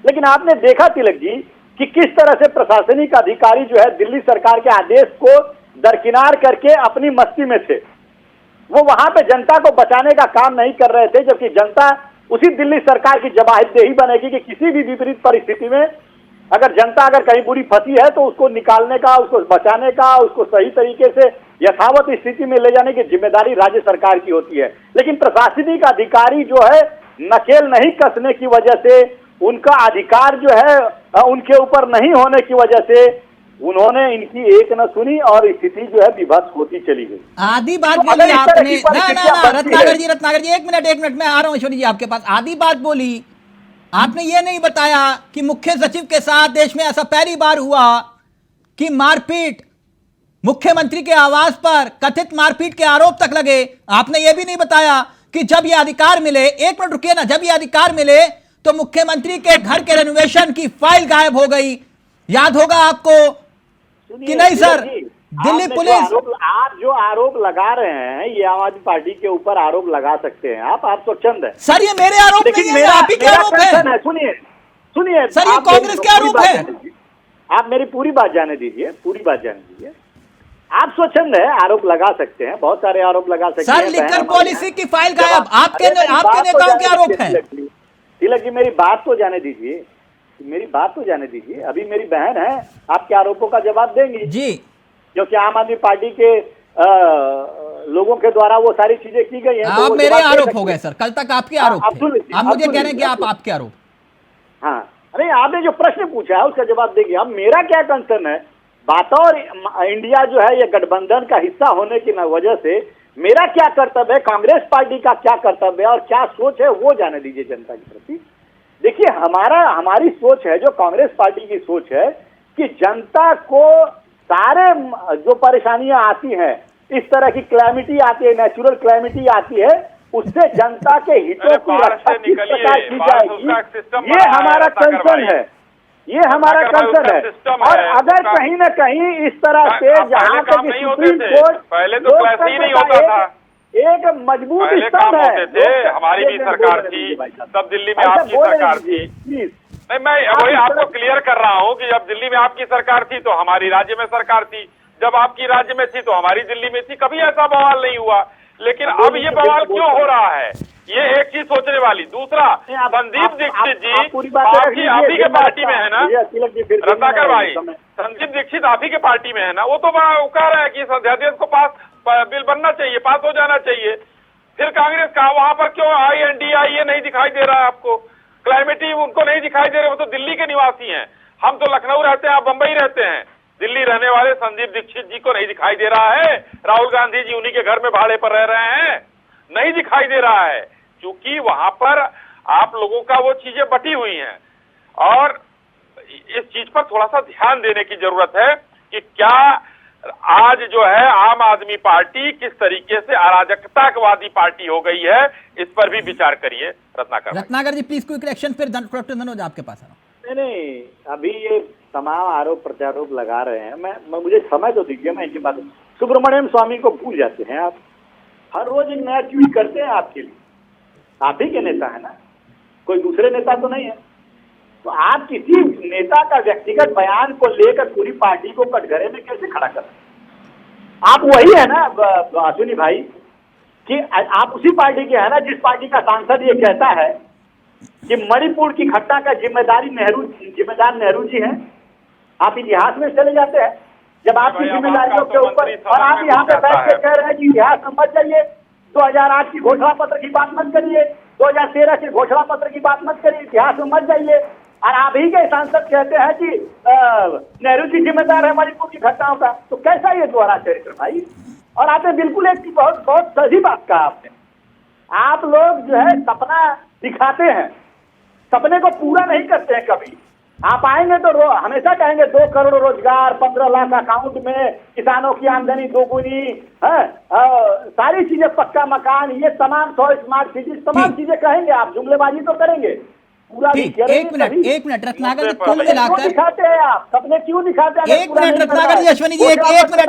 लेकिन आपने देखा तिलक जी कि किस तरह से प्रशासनिक अधिकारी जो है दिल्ली सरकार के आदेश को दरकिनार करके अपनी मस्ती में थे, वो वहां पे जनता को बचाने का काम नहीं कर रहे थे, जबकि जनता उसी दिल्ली सरकार की जवाबदेही बनेगी कि किसी भी विपरीत परिस्थिति में अगर जनता कहीं बुरी फंसी है तो उसको निकालने का, उसको बचाने का, उसको सही तरीके से यथावत स्थिति में ले जाने की जिम्मेदारी राज्य सरकार की होती है। लेकिन प्रशासनिक अधिकारी जो है नकेल नहीं कसने की वजह से, उनका अधिकार जो है उनके ऊपर नहीं होने की वजह से उन्होंने इनकी एक न सुनी और स्थिति जो है विभत्स होती चली गई। आधी बात तो बोली अगर इस तरह आपने, की ना परिस्थितियां बनती रत्नाकर जी एक मिनट मैं आ रहा हूं ईश्वरी जी आपके पास। आधी बात बोली आपने, ये नहीं बताया कि मुख्य सचिव के साथ देश में ऐसा पहली बार हुआ कि मारपीट, मुख्यमंत्री के आवास पर कथित मारपीट के आरोप तक लगे। आपने ये भी नहीं बताया कि जब ये अधिकार मिले, एक मिनट रुकिए ना, जब ये अधिकार मिले तो मुख्यमंत्री के घर के रेनोवेशन की फाइल गायब हो गई। याद होगा आपको कि नहीं सर? दिल्ली पुलिस, आप जो आरोप लगा रहे हैं ये आम आदमी पार्टी के ऊपर आरोप लगा सकते हैं आप तो चंद है सर ये मेरे आरोप नहीं है, आप ही के आरोप है। सुनिए सर ये कांग्रेस के आरोप है। आप मेरी पूरी बात जाने दीजिए। आप स्वच्छंद है, आरोप लगा सकते हैं, बहुत सारे आरोप लगा सकते हैं। सर लिकर पॉलिसी की फाइल गायब, आपके नेताओं के आरोप है। तिलक जी मेरी बात तो जाने दीजिए, अभी मेरी बहन है, आपके आरोपों का जवाब देंगी जी, क्योंकि आम आदमी पार्टी के लोगों के द्वारा वो सारी चीजें की गई हैं। आप मेरे आरोप हो गए सर, कल तक आपके आरोप थे, आप मुझे कह रहे हैं कि आप आपके आरोप। हाँ, अरे आपने जो प्रश्न पूछा है उसका जवाब देंगे। अब मेरा क्या कंसर्न है, बतौर इंडिया जो है ये गठबंधन का हिस्सा होने की वजह से मेरा क्या कर्तव्य है, कांग्रेस पार्टी का क्या कर्तव्य है और क्या सोच है वो जाने दीजिए जनता के प्रति। देखिए हमारी सोच है, जो कांग्रेस पार्टी की सोच है कि जनता को सारे जो परेशानियां आती हैं, इस तरह की क्लैमिटी आती है, नेचुरल क्लैमिटी आती है, उससे जनता के हितों की रक्षा किस प्रकार की जाएगी, ये हमारा कंसर्न है। और अगर कहीं न कहीं इस तरह से जहां तक सुप्रीम कोर्ट पहले तो क्लास ही नहीं होता था, एक मजबूत स्तंभ है। हमारी भी सरकार थी, तब दिल्ली में आपकी सरकार थी। नहीं, मैं वही आपको क्लियर कर रहा हूँ कि जब दिल्ली में आपकी सरकार थी तो हमारी राज्य में सरकार थी, जब आपकी राज्य में थी तो हमारी दिल्ली में थी, कभी ऐसा बवाल नहीं हुआ। लेकिन अब ये बवाल क्यों हो रहा है, ये एक चीज सोचने वाली। दूसरा, संदीप दीक्षित जी आप ही के पार्टी में है ना, रत्नाकर भाई, संदीप दीक्षित आप ही के पार्टी में है ना, वो तो बड़ा कह रहा है कि अध्यादेश को बिल बनना चाहिए, पास हो जाना चाहिए। फिर कांग्रेस का वहां पर क्यों INDIA नहीं दिखाई दे रहा है आपको, क्लाइमेटी उनको नहीं दिखाई दे रहे, वो तो दिल्ली के निवासी हैं। हम तो लखनऊ रहते हैं, आप बंबई रहते हैं। दिल्ली रहने वाले संदीप दीक्षित जी को नहीं दिखाई दे रहा है, राहुल गांधी जी उन्हीं के घर में भाड़े पर रह रहे हैं, नहीं दिखाई दे रहा है, क्योंकि वहां पर आप लोगों का वो चीजें बटी हुई हैं। और इस चीज पर थोड़ा सा ध्यान देने की जरूरत है कि क्या आज जो है आम आदमी पार्टी किस तरीके से अराजकतावादी पार्टी हो गई है, इस पर भी विचार करिए। रत्नाकर जी प्लीज क्विक रिएक्शन, फिर डॉक्टर धनोज आपके पास आ रहा हूं। नहीं, अभी ये तमाम आरोप प्रत्यारोप लगा रहे हैं, मैं मुझे समय तो दीजिए, मैं इनकी बात। सुब्रमण्यम स्वामी को भूल जाते हैं आप, हर रोज एक नया ट्वीट करते हैं आपके लिए, आप ही के नेता है ना, कोई दूसरे नेता तो नहीं है। तो आप किसी नेता का व्यक्तिगत बयान को लेकर पूरी पार्टी को कटघरे में कैसे खड़ा कर सकते? आप वही है ना अश्विनी भाई, कि आप उसी पार्टी के है ना जिस पार्टी का सांसद ये कहता है कि मणिपुर की घटना का जिम्मेदार नेहरू जी हैं। आप इतिहास में चले जाते हैं, जब आपकी जिम्मेदारियों के ऊपर, और आप यहाँ पे बैठ के कह रहे हैं कि इतिहास में मत जाइए, 2008 की घोषणा पत्र की बात मत करिए, 2013 के घोषणा पत्र की बात मत करिए, इतिहास में मत जाइए। और आप ही के सांसद कहते हैं कि नेहरू जी जिम्मेदार है मणिपुर की घटनाओं का। तो कैसा ये दोहरा चरित्र भाई? और आपने बिल्कुल एक बहुत सही बात कहा आपने। आप लोग जो है सपना दिखाते हैं, सपने को पूरा नहीं करते हैं कभी। आप आएंगे तो हमेशा कहेंगे 2 करोड़ रोजगार, 15 लाख अकाउंट में, किसानों की आमदनी दोगुनी है, सारी चीजें, पक्का मकान, ये तमाम 100 स्मार्ट सिटीज, तमाम चीजें कहेंगे आप, जुमलेबाजी तो करेंगे पूरा। एक मिनट रत्नाकर जी, कुल मिलाकर दिखाते हैं आप, सपने क्यों दिखाते हैं? एक मिनट रत्नाकर जी, अश्विनी जी, एक मिनट,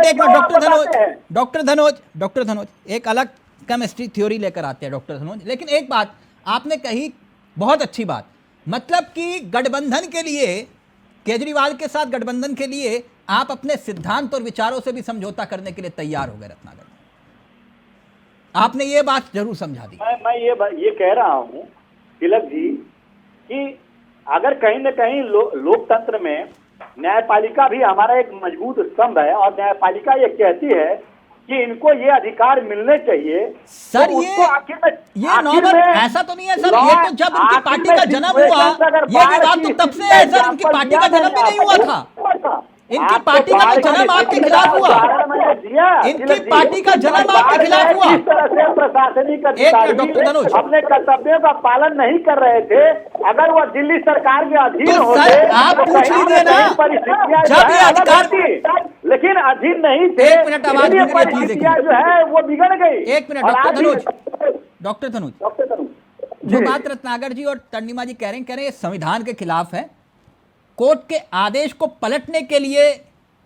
डॉक्टर धनोज एक अलग केमिस्ट्री थ्योरी लेकर आते हैं डॉक्टर धनोज। लेकिन एक बात आपने कही, बहुत अच्छी बात, मतलब कि गठबंधन के लिए, केजरीवाल के साथ गठबंधन के लिए आप अपने सिद्धांत और विचारों से भी समझौता करने के लिए तैयार हो गए। रत्नाकर, आपने ये बात जरूर समझा दी। मैं ये कह रहा हूं तिलक जी कि अगर कहीं न कहीं लोकतंत्र में न्यायपालिका भी हमारा एक मजबूत स्तंभ है, और न्यायपालिका ये कहती है कि इनको ये अधिकार मिलने चाहिए सर। तो ये नॉर्मल ऐसा तो नहीं है सर, ये तो जब उनकी पार्टी का जन्म हुआ, ये विवाद तो तब से है सर, उनकी पार्टी का जन्म भी नहीं हुआ था। इनकी पार्टी का तो जन्म आपके खिलाफ हुआ। इनकी पार्टी का जन्म आपके खिलाफ हुआ। किस तरह से प्रशासनिक डॉक्टर धनुष। अधिकारी अपने कर्तव्यों का पालन नहीं कर रहे थे, अगर वह दिल्ली सरकार के अधीन तो होते सर, आप तो पूछ कहीं लीजिए न ना, कहीं परिस्थितियां जब जो ये है अलग अधिकार- होती, लेकिन अधीन नहीं थे, एक मिनट आवाज इसलिए में प्लीज एक परिस्थितियां मिनट। जो है वो बिगड़ गई। एक मिनट और डॉक्टर आज धनुष, डॉक्टर धनुष, जो जी। बात रत्नाकर जी और तर्निमा जी कह रहे हैं ये संविधान के खिलाफ है, कोर्ट के आदेश को पलटने के लिए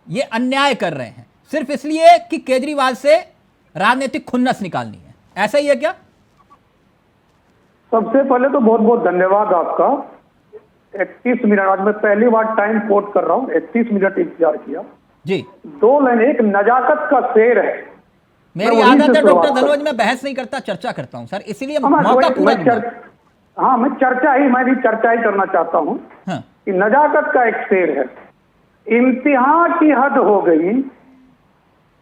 ये अन्याय कर रहे हैं सिर्फ इसलिए कि केजरीवाल से राजनीतिक खुन्नस निकालनी है, ऐसा ही है क्या? सबसे पहले तो बहुत बहुत धन्यवाद आपका। 31 मिनट, आज मैं पहली बार टाइम कोट कर रहा हूँ, 31 मिनट इंतजार किया जी। 2 लाइन, एक नजाकत का शेर है। मेरी मैं वहीं आदत से है डॉक्टर शुरुआत धनोज, मैं बहस नहीं करता, चर्चा करता हूं सर, इसीलिए हाँ, मौका पूरा दूंगा। मैं भी चर्चा ही करना चाहता हूँ हाँ। कि नजाकत का एक शेर है। इम्तिहान की हद हो गई,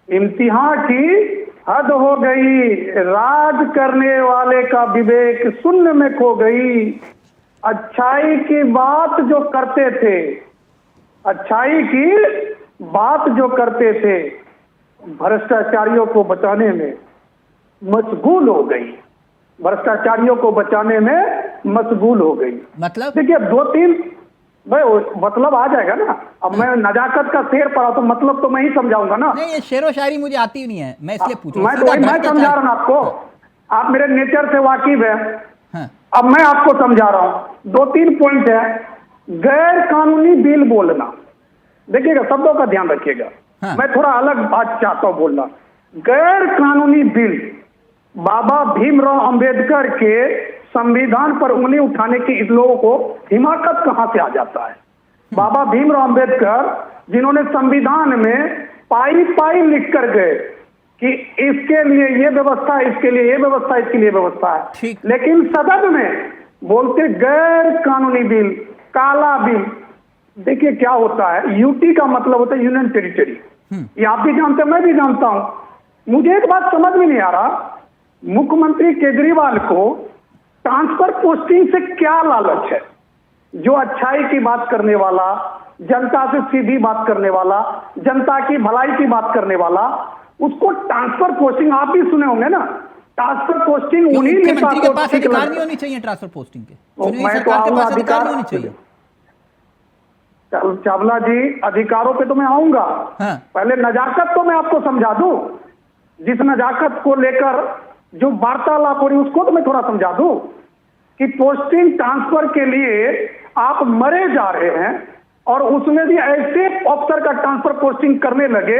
इम्तिहान की हद हो गई, राज करने वाले का विवेक शून्य में खो गई। अच्छाई की बात जो करते थे, अच्छाई की बात जो करते थे, भ्रष्टाचारियों को बचाने में मशगूल हो गई, भ्रष्टाचारियों को बचाने में मशगूल हो गई। मतलब देखिए 2-3 भाई मतलब आ जाएगा ना। अब मैं नजाकत का शेर पढ़ा तो मतलब तो मैं ही समझाऊंगा ना। नहीं, ये शेरो शायरी मुझे आती नहीं है, मैं इसलिए पूछ मैं समझा रहा हूँ आपको, आप मेरे नेचर से वाकिफ है। हाँ। अब मैं आपको समझा रहा हूँ, 2-3 पॉइंट है। गैर कानूनी बिल बोलना, देखिएगा शब्दों का ध्यान रखिएगा। हाँ। मैं थोड़ा अलग बात चाहता हूँ बोलना। गैर कानूनी बिल, बाबा भीमराव अंबेडकर के संविधान पर उंगली उठाने की इन लोगों को हिमाकत कहां से आ जाता है? बाबा भीमराव अंबेडकर जिन्होंने संविधान में पाई पाई लिख कर गए कि इसके लिए ये व्यवस्था, इसके लिए ये व्यवस्था, इसके लिए व्यवस्था है, ठीक। लेकिन सदन में बोलते गैर कानूनी बिल, काला बिल। देखिए क्या होता है, यूटी का मतलब होता है यूनियन टेरिटरी। ये आप भी जानते हैं, मैं भी जानता हूं। मुझे एक बात समझ में नहीं आ रहा, मुख्यमंत्री केजरीवाल को ट्रांसफर पोस्टिंग से क्या लालच है? जो अच्छाई की बात करने वाला, जनता से सीधी बात करने वाला, जनता की भलाई की बात करने वाला, उसको ट्रांसफर पोस्टिंग, आप भी सुने होंगे ना, ट्रांसफर पोस्टिंग क्यों उन्हीं मुख्यमंत्री के नेता पास को ठीक अधिकार लग- नहीं होनी चाहिए ट्रांसफर पोस्टिंग के? तो चुनी हुई मैं तो सरकार के आऊंगा पास अधिकार नहीं होनी अधिकार- चाहिए? चावला जी, अधिकारों पे तो मैं आऊंगा। हाँ। पहले नजाकत तो मैं आपको समझा दूं, जिस नजाकत को लेकर जो वार्तालाप हो रही उसको तो मैं थोड़ा समझा दूं कि पोस्टिंग ट्रांसफर के लिए आप मरे जा रहे हैं और उसमें भी ऐसे अफसर का ट्रांसफर पोस्टिंग करने लगे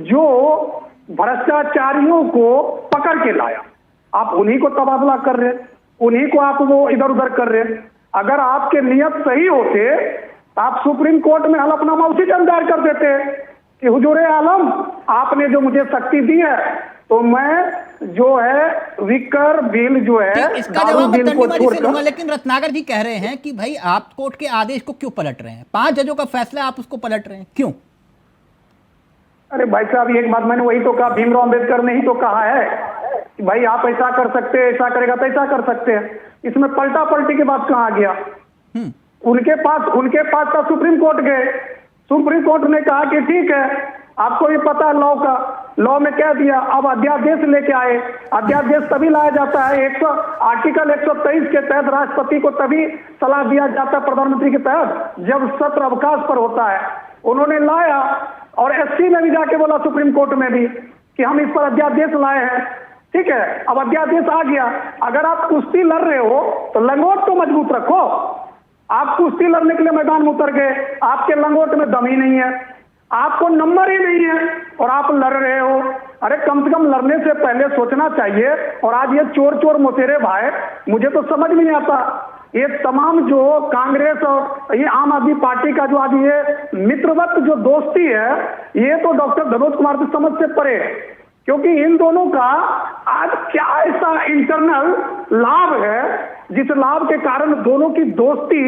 जो भ्रष्टाचारियों को पकड़ के लाया। आप उन्हीं को तबादला कर रहे हैं, उन्हीं को आप वो इधर उधर कर रहे हैं। अगर आपके नियत सही होते तो आप सुप्रीम कोर्ट में हलफनामा उसी टाइम दायर कर देते कि हुजूर आलम, आपने जो मुझे शक्ति दी है तो मैं जो है विकर बिल जो है ठीक, इसका दारू जवाब मैं बिल को तर्जुमा जी से लूंगा, छोड़कर लेकिन रत्नाकर जी कह रहे हैं कि भाई आप कोर्ट के आदेश को क्यों पलट रहे हैं? 5 जजों का फैसला आप उसको पलट रहे हैं, क्यों? अरे भाई साहब, एक बात मैंने वही तो कहा, भीमराव अंबेडकर ने ही तो कहा है कि भाई आप ऐसा कर सकते हैं, ऐसा करेगा तो ऐसा कर सकते हैं। इसमें पलटा पलटी के बाद कहाँ आ गया? उनके पास था, सुप्रीम कोर्ट गए, सुप्रीम कोर्ट ने कहा कि ठीक है, आपको ये पता है लॉ का, लॉ में क्या दिया, अब अध्यादेश लेके आए। अध्यादेश तभी लाया जाता है, आर्टिकल 123 के तहत राष्ट्रपति को तभी सलाह दिया जाता है प्रधानमंत्री के तहत जब सत्र अवकाश पर होता है। उन्होंने लाया और एससी ने भी जाके बोला सुप्रीम कोर्ट में भी कि हम इस पर अध्यादेश लाए हैं। ठीक है, अब अध्यादेश आ गया। अगर आप कुश्ती लड़ रहे हो तो लंगोट तो मजबूत रखो। आप कुश्ती लड़ने के लिए मैदान में उतर गए, आपके लंगोट में दम ही नहीं है, आपको नंबर ही नहीं है और आप लड़ रहे हो। अरे कम से कम लड़ने से पहले सोचना चाहिए। और आज ये चोर चोर मोतेरे भाई, मुझे तो समझ में नहीं आता, ये तमाम जो कांग्रेस और ये आम आदमी पार्टी का जो आज ये मित्रवत जो दोस्ती है, ये तो डॉक्टर धनोज कुमार की समझ से परे है। क्योंकि इन दोनों का आज क्या ऐसा इंटरनल लाभ है जिस लाभ के कारण दोनों की दोस्ती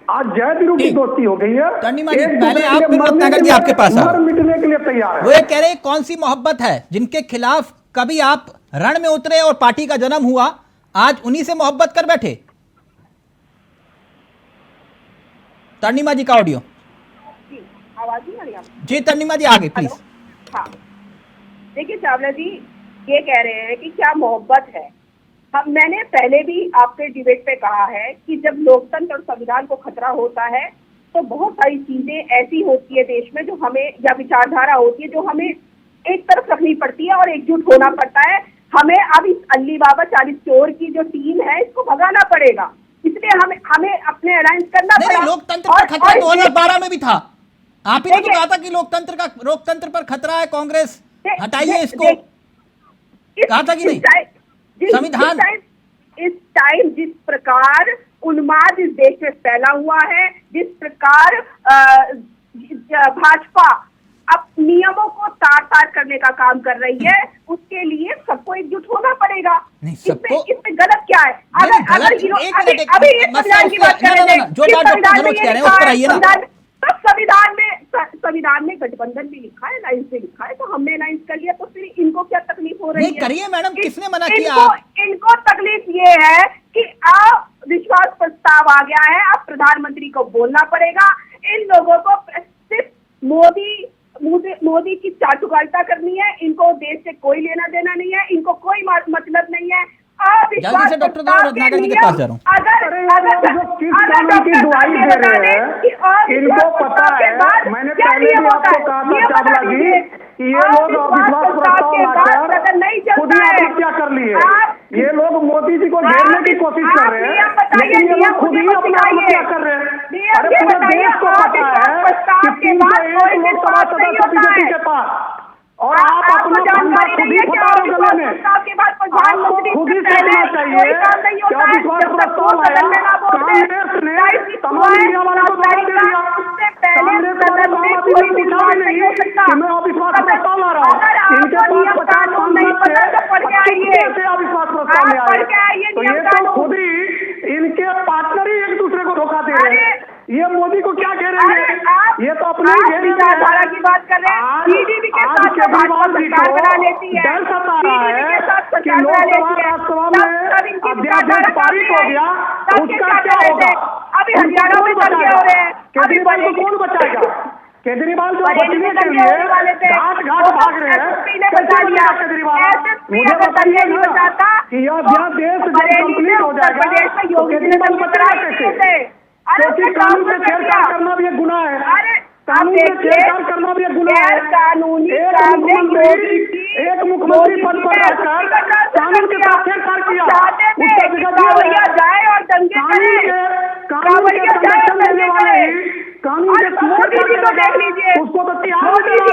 आज जय वीरों की दोस्ती हो गई है। तर्जुमा जी, पहले आप फिर रत्नाकर जी आपके पास आओ। मिटने के लिए तैयार है। वो ये कह रहे हैं कौन सी मोहब्बत है जिनके खिलाफ कभी आप रण में उतरे और पार्टी का जन्म हुआ, आज उन्हीं से मोहब्बत कर बैठे? तर्जुमा जी का ऑडियो। आवाज नहीं आ रही आपको? जी तन्निमा जी आगे प्लीज। हाँ, देखिए चावला जी ये कह रहे हैं कि क्या मोहब्बत है। हम मैंने पहले भी आपके डिबेट पे कहा है कि जब लोकतंत्र और संविधान को खतरा होता है तो बहुत सारी चीजें ऐसी होती है देश में जो हमें, या विचारधारा होती है जो हमें एक तरफ रखनी पड़ती है और एकजुट होना पड़ता है। हमें अब इस अली बाबा 40 चोर की जो टीम है इसको भगाना पड़ेगा, इसलिए हमें अपने अलायंस करना नहीं, लोकतंत्र पर खतरा 2012 में भी था। आप ही ने तो कहा था कि लोकतंत्र पर खतरा है, कांग्रेस हटाइए इसको, कहा था कि नहीं? संविधान इस टाइम जिस प्रकार उन्माद इस देश में फैला हुआ है, जिस प्रकार भाजपा अब नियमों को तार करने का काम कर रही है, उसके लिए सबको एकजुट होना पड़ेगा। इसमें गलत क्या है? अगर अभी संविधान की बात कर रहे हैं, संविधान में गठबंधन भी लिखा है, अलायंस भी लिखा है, तो हमने अलायंस कर लिया, तो फिर इनको क्या तकलीफ हो रही है? करिए मैडम, किसने मना किया? इनको तकलीफ ये है कि विश्वास प्रस्ताव आ गया है, अब प्रधानमंत्री को बोलना पड़ेगा। इन लोगों को सिर्फ मोदी की चाटुकारिता करनी है, इनको देश से कोई लेना देना नहीं है, इनको कोई मतलब नहीं है। जल्दी से डॉक्टर रत्नाकर जी के पास जा रहा हूँ। किस कानून की दुहाई दे रहे हैं, इनको पता है। मैंने पहले भी आपको कहा था चावला जी कि ये लोग अविश्वास प्रस्ताव लाकर खुद ही आत्महत्या कर लिए। ये लोग मोदी जी को घेरने की कोशिश कर रहे हैं, लेकिन ये लोग खुद ही अपनी आत्महत्या कर रहे हैं। अरे पूरे देश को पता है कि 301 लोकसभा सदस्य बीजेपी के पास, और आप अपना फंडा खुद ही फटा रहे गले में। आपको खुद ही सोचना चाहिए कि अविश्वास प्रस्ताव आया, कांग्रेस ने तमाम मीडिया वालों को जवाब दे दिया। कांग्रेस वाले महामती ने पूछा भी नहीं कि मैं अविश्वास प्रस्ताव ला रहा हूँ। इनके पास 50 सांसद थे, कैसे अविश्वास प्रस्ताव ले आए? तो ये तो खुद ही इनके पार्टनर ही एक दूसरे को धोखा दे रहे हैं। ये मोदी को क्या कह रहे हैं? ये तो अपने विचारधारा की बात कर रहे हैं। आज केजरीवाल जी को डर सता रहा है कि लोकसभा राज्यसभा में अध्यादेश पारित हो गया, उसका क्या होगा? अभी हरियाणा में केजरीवाल को कौन बचाएगा? केजरीवाल जो बचने के लिए घाट भाग रहे हैं, केजरीवाल मुझे बताइए ना कि यह अध्यादेश जब कंप्लीट हो जाएगा तो केजरीवाल बचेगा कैसे? क्योंकि कानून से छेड़छाड़ करना भी एक गुनाह है, कानून से छेड़छाड़ करना भी एक गुनाह है। एक मुख्यमंत्री पद पर रहकर कानून के साथ छेड़छाड़ किया, उसका कानून के संरक्षण देने वाले ही कानून के उसको तो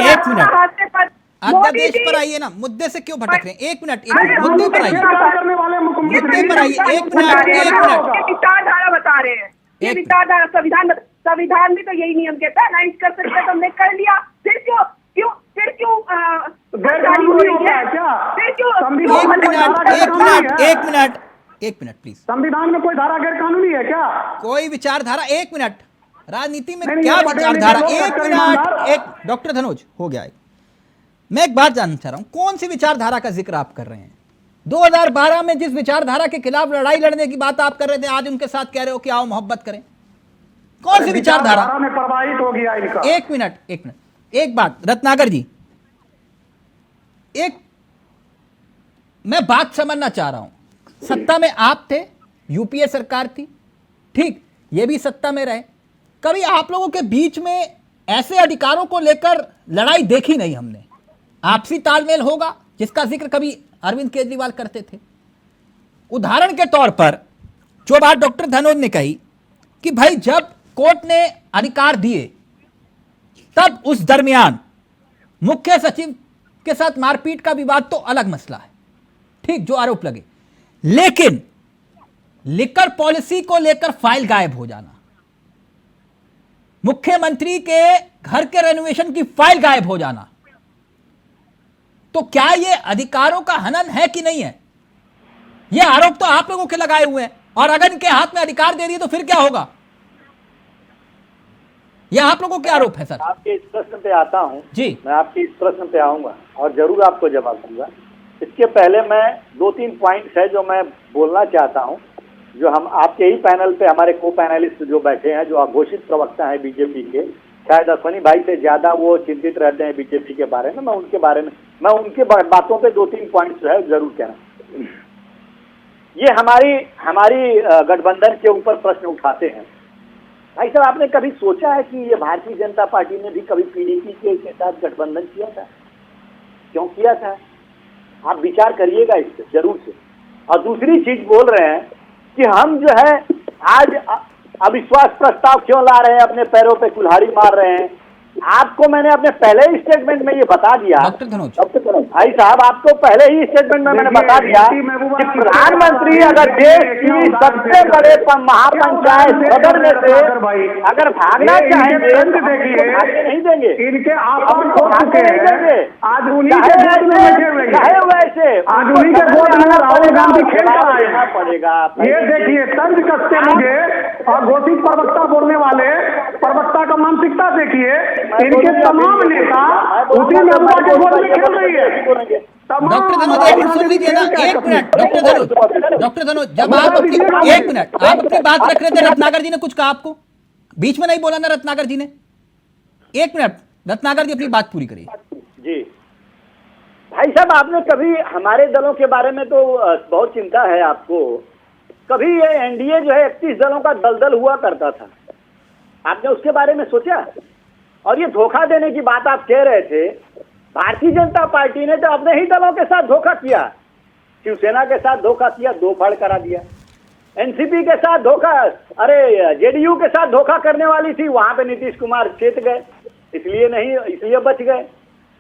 एक मिनट, अध्यादेश पर आइए ना, मुद्दे से क्यों भटक रहे हैं? एक मिनट, मुद्दे पर आइए, मुद्दे पर आइए। एक मिनट, विचारधारा बता रहे हैं, ये विचारधारा संविधान में तो यही नियम कहता है, अलायंस कर सकते हैं, तो हमने कर लिया। फिर क्यों एक मिनट प्लीज। संविधान में कोई धारा गैर कानूनी है क्या? कोई विचारधारा, एक मिनट, राजनीति में क्या विचारधारा? एक मिनट, एक डॉक्टर धनोज हो गया। मैं एक बात जानना चाह रहा हूं, कौन सी विचारधारा का जिक्र आप कर रहे हैं? 2012 में जिस विचारधारा के खिलाफ लड़ाई लड़ने की बात आप कर रहे थे, आज उनके साथ कह रहे हो कि आओ मोहब्बत करें। कौन सी विचारधारा में प्रभावित हो गया इनका? एक मिनट, एक बात रत्नाकर जी, मैं बात समझना चाह रहा हूं। सत्ता में आप थे, यूपीए सरकार थी, ठीक, ये भी सत्ता में रहे। कभी आप लोगों के बीच में ऐसे अधिकारों को लेकर लड़ाई देखी नहीं हमने। आपसी तालमेल होगा जिसका जिक्र कभी अरविंद केजरीवाल करते थे। उदाहरण के तौर पर जो बात डॉक्टर धनोज ने कही कि भाई जब कोर्ट ने अधिकार दिए तब उस दरमियान मुख्य सचिव के साथ मारपीट का विवाद तो अलग मसला है, ठीक, जो आरोप लगे, लेकिन लिकर पॉलिसी को लेकर फाइल गायब हो जाना, मुख्यमंत्री के घर के रेनोवेशन की फाइल गायब हो जाना, तो क्या यह अधिकारों का हनन है कि नहीं है? यह आरोप तो आप लोगों के लगाए हुए हैं, और अगर इनके हाथ में अधिकार दे दिए तो फिर क्या होगा? यह आप लोगों के आरोप है सर। आपके इस प्रश्न पे आता हूं जी, मैं आपके इस प्रश्न पे आऊंगा और जरूर आपको जवाब दूंगा। इसके पहले मैं 2-3 पॉइंट्स है जो मैं बोलना चाहता हूं, जो हम आपके ही पैनल पे हमारे को पैनलिस्ट जो बैठे हैं, जो घोषित प्रवक्ता हैं बीजेपी के, शायद अश्वनी भाई से ज्यादा वो चिंतित रहते हैं बीजेपी के बारे में। मैं उनके बातों पे 2-3 पॉइंट जो है जरूर कहना। ये हमारी गठबंधन के ऊपर प्रश्न उठाते हैं। भाई साहब, आपने कभी सोचा है कि ये भारतीय जनता पार्टी ने भी कभी पीडीपी के साथ गठबंधन किया था? क्यों किया था? आप विचार करिएगा इस पे जरूर से। और दूसरी चीज बोल रहे हैं कि हम जो है आज अविश्वास प्रस्ताव क्यों ला रहे हैं, अपने पैरों पे कुल्हाड़ी मार रहे हैं। आपको मैंने अपने पहले ही स्टेटमेंट में ये बता दिया भाई साहब, आपको पहले ही स्टेटमेंट में मैंने बता दिया कि प्रधानमंत्री अगर देश की सबसे बड़े महापंचायत सदर में से अगर भागना चाहेंगे तो भागने नहीं देंगे, इनके भागने नहीं देंगे। आज उन्हीं के गोद में चाहे वैसे आज उन्हीं के गोद में राहुल गांधी खेल कर आए पड़ेगा। ये देखिए तंज कसते मुझे और घोषित प्रवक्ता बोलने वाले प्रवक्ता का मानसिकता देखिए। इनके तमाम नेता उसी नेता के गोद में खेल रही है। डॉक्टर धनुष एक मिनट सुन लीजिए ना, 1 मिनट। डॉक्टर धनुष जब आप अपनी 1 मिनट आप अपनी बात रख रहे थे, रत्नाकर जी ने कुछ कहा आपको? बीच में नहीं बोला ना रत्नाकर जी ने? 1 मिनट रत्नाकर जी अपनी बात पूरी करिए। जी भाई साहब, आपने कभी हमारे दलों के बारे में तो बहुत चिंता है आपको। कभी ये एनडीए जो है 31 दलों का दलदल हुआ करता था, आपने उसके बारे में सोचा? और ये धोखा देने की बात आप कह रहे थे, भारतीय जनता पार्टी ने तो अपने ही दलों के साथ धोखा किया। शिवसेना के साथ धोखा किया, 2 फाड़ करा दिया। एनसीपी के साथ धोखा, अरे जेडीयू के साथ धोखा करने वाली थी, वहां पे नीतीश कुमार चेत गए, इसलिए बच गए।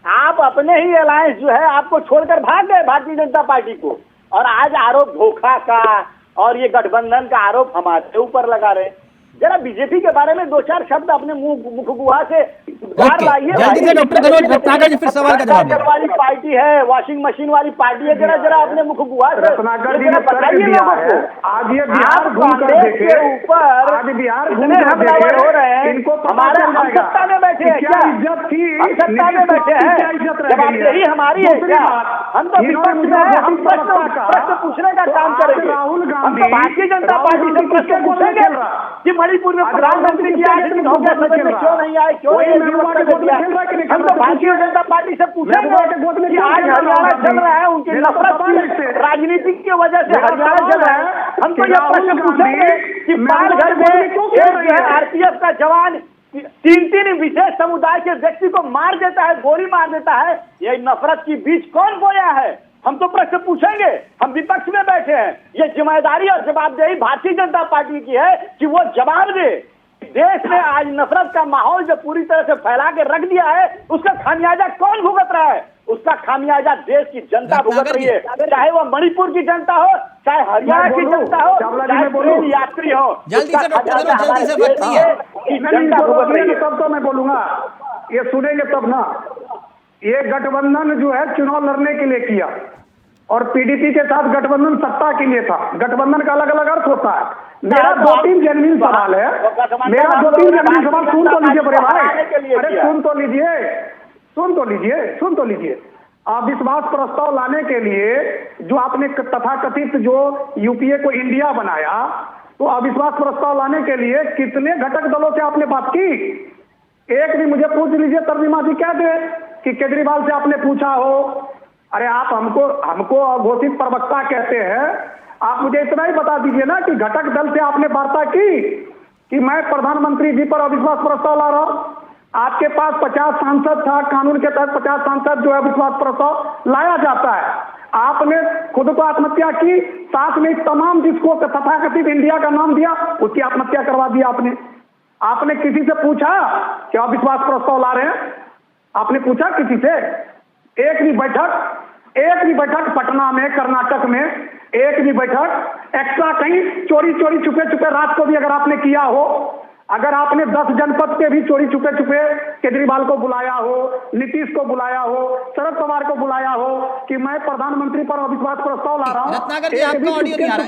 आप अपने ही अलायंस जो है आपको छोड़कर भाग गए भारतीय जनता पार्टी को, और आज आरोप धोखा का और ये गठबंधन का आरोप हमारे ऊपर लगा रहे। जरा बीजेपी के बारे में 2-4 शब्द अपने मुख गुहा से लाइए। जल्दी से डॉक्टर धनुष रत्नाकर जी फिर सवाल का जवाब दीजिए। वाली पार्टी है, वॉशिंग मशीन वाली पार्टी है, जरा अपने मुख गुहा से रत्नाकर जी ने बताइए लोगों को। आज ये बिहार घूम कर देखे, ऊपर आज बिहार घूम इतने कर हमलावर हो रहे हैं, इनको हमारे हम सत्ता में बैठे हैं क्या? इज्जत थी, हम सत्ता में बैठे हैं, जवाबदेही हमारी है क्या? हम तो विपक्ष में हैं, हम प्रश्न पूछने का काम करेंगे। राहुल हम तो भारतीय जनता पार्टी से प्रश्न पूछेंगे कि मणिपुर में प्रधानमंत्री की 8 दिन हो गया, सदन में क्यों नहीं आए, क्यों नहीं दिया? हम तो भारतीय जनता पार्टी से पूछेंगे कि आज हरियाणा चल रहा है, उनकी नफरत की राजनीति की वजह से हरियाणा चल रहा है। हम तो यह प्रश्न पूछेंगे कि पालघर में एक जो है आरपीएफ का जवान 3 विशेष समुदाय के व्यक्ति को मार देता है, गोली मार देता है, ये नफरत की बीज कौन बोया है? हम तो प्रश्न पूछेंगे। हम विपक्ष में बैठे हैं, ये जिम्मेदारी और जवाबदेही भारतीय जनता पार्टी की है कि वो जवाब दे। देश में आज नफरत का माहौल जो पूरी तरह से फैला के रख दिया है, उसका खामियाजा कौन भुगत रहा है? उसका खामियाजा देश की जनता भुगत रही है, चाहे वो मणिपुर की जनता हो, चाहे हरियाणा की जनता हो, चाहे ट्रेन यात्री हो। जल्दी से डॉक्टर धनुष, जल्दी से वक्त नहीं है। जनता भुगत रही है। तब तो मैं बोलूंगा, ये सुनेंगे तब ना। ये गठबंधन जो है चुनाव लड़ने के लिए किया, और पीडीपी के साथ गठबंधन सत्ता के लिए था। गठबंधन का अलग अलग अर्थ होता है। मेरा 2-3 जेन्युइन सवाल है, मेरा 2-3 जेन्युइन सवाल सुन तो लीजिए बड़े भाई, अरे सुन तो लीजिए। अविश्वास प्रस्ताव लाने के लिए जो आपने तथाकथित जो यूपीए को इंडिया बनाया, तो अविश्वास प्रस्ताव लाने के लिए कितने घटक दलों से आपने बात की? एक भी मुझे पूछ लीजिए, तर्जुमा जी कह दे कि केजरीवाल से आपने पूछा हो। अरे आप हमको घोषित प्रवक्ता कहते हैं, आप मुझे इतना ही बता दीजिए ना कि घटक दल से आपने वार्ता की कि मैं प्रधानमंत्री जी पर अविश्वास प्रस्ताव ला रहा हूं। आपके पास 50 सांसद था, कानून के तहत 50 सांसद जो है अविश्वास प्रस्ताव लाया जाता है। आपने खुद को आत्महत्या की, साथ में तमाम जिसको तथाकथित इंडिया का नाम दिया उसकी आत्महत्या करवा दी आपने किसी से पूछा कि अविश्वास प्रस्ताव ला रहे हैं? आपने पूछा किसी से? एक भी बैठक पटना में, कर्नाटक में एक भी बैठक एक्स्ट्रा कहीं चोरी छुपे रात को भी अगर आपने किया हो, अगर आपने 10 जनपद के भी चोरी छुपे केजरीवाल को बुलाया हो, नीतीश को बुलाया हो, शरद पवार को बुलाया हो कि मैं प्रधानमंत्री पर अविश्वास प्रस्ताव ला रहा हूं। रत्नाकर जी आपका ऑडियो नहीं आ रहा।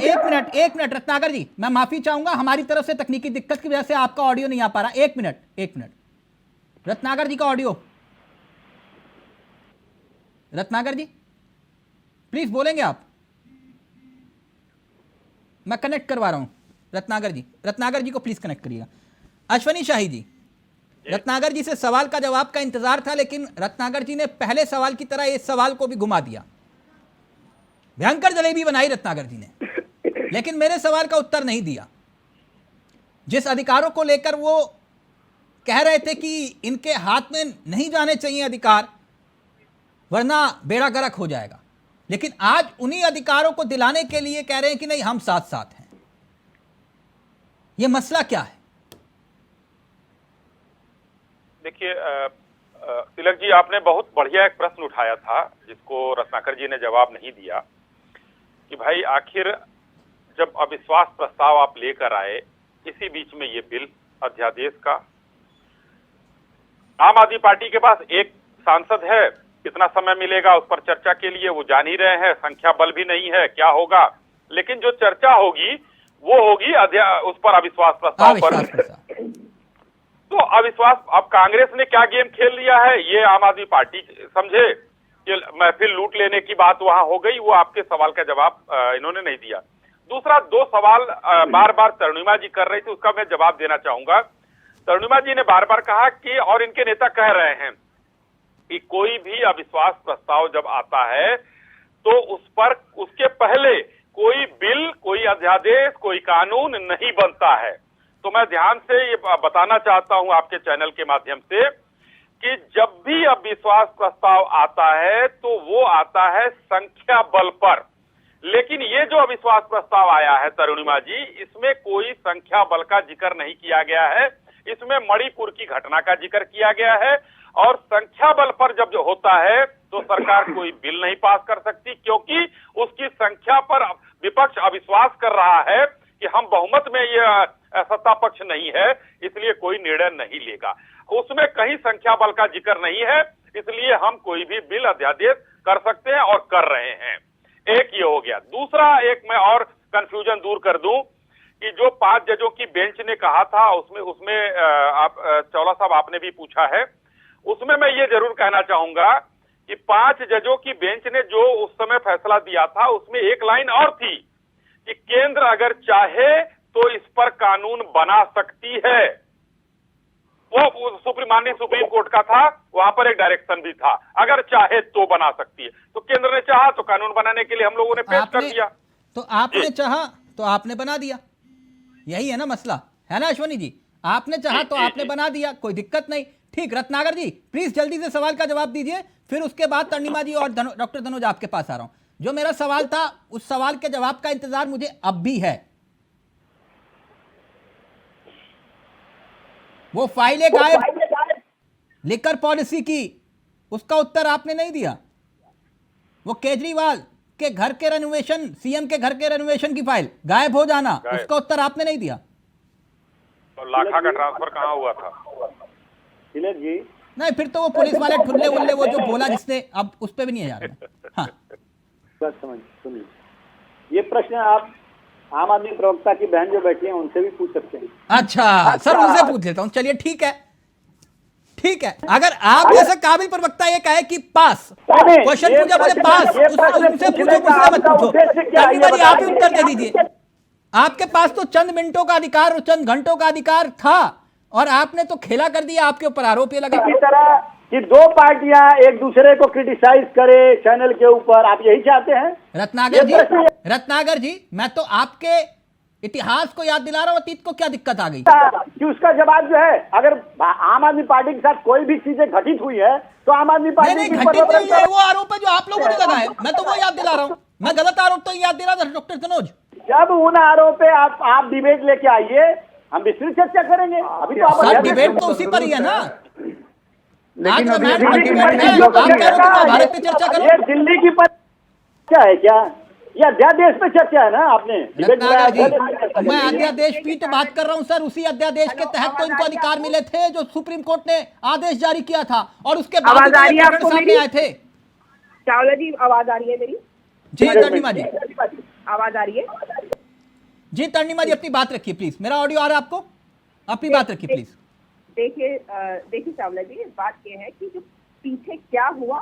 एक मिनट रत्नाकर जी, मैं माफी चाहूंगा, हमारी तरफ से तकनीकी दिक्कत की वजह से आपका ऑडियो नहीं आ पा रहा। 1 मिनट रत्नाकर जी का ऑडियो। रत्नाकर जी प्लीज बोलेंगे आप? मैं कनेक्ट करवा रहा हूं रत्नाकर जी को प्लीज कनेक्ट करिएगा। अश्वनी शाही जी, रत्नाकर जी से सवाल का जवाब का इंतजार था, लेकिन रत्नाकर जी ने पहले सवाल की तरह इस सवाल को भी घुमा दिया। भयंकर जलेबी बनाई रत्नाकर जी ने, लेकिन मेरे सवाल का उत्तर नहीं दिया। जिस अधिकारों को लेकर वो कह रहे थे कि इनके हाथ में नहीं जाने चाहिए अधिकार, वरना बेड़ा गर्क हो जाएगा, लेकिन आज उन्हीं अधिकारों को दिलाने के लिए कह रहे हैं कि नहीं, हम साथ साथ हैं। यह मसला क्या है? देखिए तिलक जी, आपने बहुत बढ़िया एक प्रश्न उठाया था जिसको रत्नाकर जी ने जवाब नहीं दिया कि भाई आखिर जब अविश्वास प्रस्ताव आप लेकर आए, इसी बीच में ये बिल अध्यादेश का, आम आदमी पार्टी के पास एक सांसद है, कितना समय मिलेगा उस पर चर्चा के लिए, वो जान ही रहे हैं, संख्या बल भी नहीं है, क्या होगा। लेकिन जो चर्चा होगी वो होगी उस पर अविश्वास प्रस्ताव पर। तो अविश्वास, अब कांग्रेस ने क्या गेम खेल लिया है ये आम आदमी पार्टी समझे कि महफिल लूट लेने की बात वहां हो गई, वो आपके सवाल का जवाब इन्होंने नहीं दिया। दूसरा, दो सवाल बार बार तरुणिमा जी कर रही थी, उसका मैं जवाब देना चाहूंगा। तरुणिमा जी ने बार बार कहा कि, और इनके नेता कह रहे हैं कि कोई भी अविश्वास प्रस्ताव जब आता है तो उस पर, उसके पहले कोई बिल, कोई अध्यादेश, कोई कानून नहीं बनता है। तो मैं ध्यान से ये बताना चाहता हूं आपके चैनल के माध्यम से कि जब भी अविश्वास प्रस्ताव आता है तो वो आता है संख्या बल पर। लेकिन ये जो अविश्वास प्रस्ताव आया है तरुणिमा जी, इसमें कोई संख्या बल का जिक्र नहीं किया गया है, इसमें मणिपुर की घटना का जिक्र किया गया है। और संख्या बल पर जब जो होता है तो सरकार कोई बिल नहीं पास कर सकती, क्योंकि उसकी संख्या पर विपक्ष अविश्वास कर रहा है कि हम बहुमत में ये सत्ता पक्ष नहीं है, इसलिए कोई निर्णय नहीं लेगा। उसमें कहीं संख्या बल का जिक्र नहीं है, इसलिए हम कोई भी बिल अध्यादेश कर सकते हैं और कर रहे हैं। एक ये हो गया। दूसरा, एक मैं और कंफ्यूजन दूर कर दूं कि जो 5 जजों की बेंच ने कहा था, उसमें आप चावला साहब आपने भी पूछा है, उसमें मैं ये जरूर कहना चाहूंगा कि 5 जजों की बेंच ने जो उस समय फैसला दिया था, उसमें एक लाइन और थी कि केंद्र अगर चाहे तो इस पर कानून बना सकती है। वो माननीय सुप्रीम कोर्ट का था, वहां पर एक डायरेक्शन भी था, अगर चाहे तो बना सकती है। तो केंद्र ने चाहा तो कानून बनाने के लिए हम लोगों ने पेश कर दिया। तो आपने चाहा तो आपने बना दिया, यही है ना मसला, है ना अश्वनी जी? आपने चाहा तो आपने बना दिया, कोई दिक्कत नहीं। ठीक, रत्नाकर जी प्लीज जल्दी से सवाल का जवाब दीजिए, फिर उसके बाद तरुणिमा जी और डॉक्टर धनोज आपके पास आ रहा हूं। जो मेरा सवाल था उस सवाल के जवाब का इंतजार मुझे अब भी है। वो फाइलें गायब लिकर पॉलिसी की, उसका उत्तर आपने नहीं दिया। वो केजरीवाल के घर के रेनोवेशन, सीएम के घर के रेनोवेशन की फाइल गायब हो जाना, उसका उत्तर आपने नहीं दिया। तो लाखा का ट्रांसफर कहां हुआ था? तिलक जी नहीं, फिर तो वो पुलिस वाले ठुल्ले उल्ले वो जो बोला जिसने, अब उस पर भी नहीं आ रहा। हाँ, बात समझ सुनिए, ये प्रश्न आप आम आदमी प्रवक्ता की बहन जो बैठी हैं उनसे भी पूछ सकते हैं। अच्छा सर, उनसे पूछ लेता हूं। चलिए ठीक है, ठीक है। अगर आप जैसे काबिल प्रवक्ता ये कहे कि पास, क्वेश्चन पूछा बोले पास, उनसे पूछो, मुझसे मत पूछो। तरुणिमा जी आप ही उत्तर दे दीजिए। आपके पास तो चंद मिनटों का अधिकार और चंद घंटों का अधिकार था, और आपने तो खेला कर दिया, आपके ऊपर आरोप ये लगा। इसी तरह कि दो पार्टियां एक दूसरे को क्रिटिसाइज करे चैनल के ऊपर, आप यही चाहते हैं? रत्नाकर जी मैं तो आपके इतिहास को याद दिला रहा हूं, अतीत को क्या दिक्कत आ गई कि उसका जवाब जो है, अगर आम आदमी पार्टी के साथ कोई भी चीजें घटित हुई है तो आम आदमी पार्टी नहीं घटित नहीं है, वो आरोप है जो आप लोगों ने लगाए, मैं तो वो याद दिला रहा हूं। मैं गलत आरोप तो याद दिला रहा था डॉक्टर धनोज। जब उन आरोप पे आप डिबेट लेके आइए, हम विस्तृत चर्चा करेंगे। अभी तो आप डिबेट तो उसी पर ही है ना। लेकिन भारत पे चर्चा करो। ये दिल्ली की क्या है, क्या ये अध्यादेश पे चर्चा है ना? आपने मैं अध्यादेश की तो बात कर रहा हूं सर, उसी अध्यादेश के तहत तो इनको अधिकार मिले थे जो सुप्रीम कोर्ट ने आदेश जारी किया था, और उसके बाद सामने आए थे। चावला जी आवाज आ रही है मेरी? जी तरुणिमा जी आवाज आ रही है? जी तरुणिमा जी अपनी बात रखिए प्लीज, मेरा ऑडियो आ रहा है आपको? अपनी बात रखिए प्लीज। देखिए चावला जी, बात यह है कि जो पीछे क्या हुआ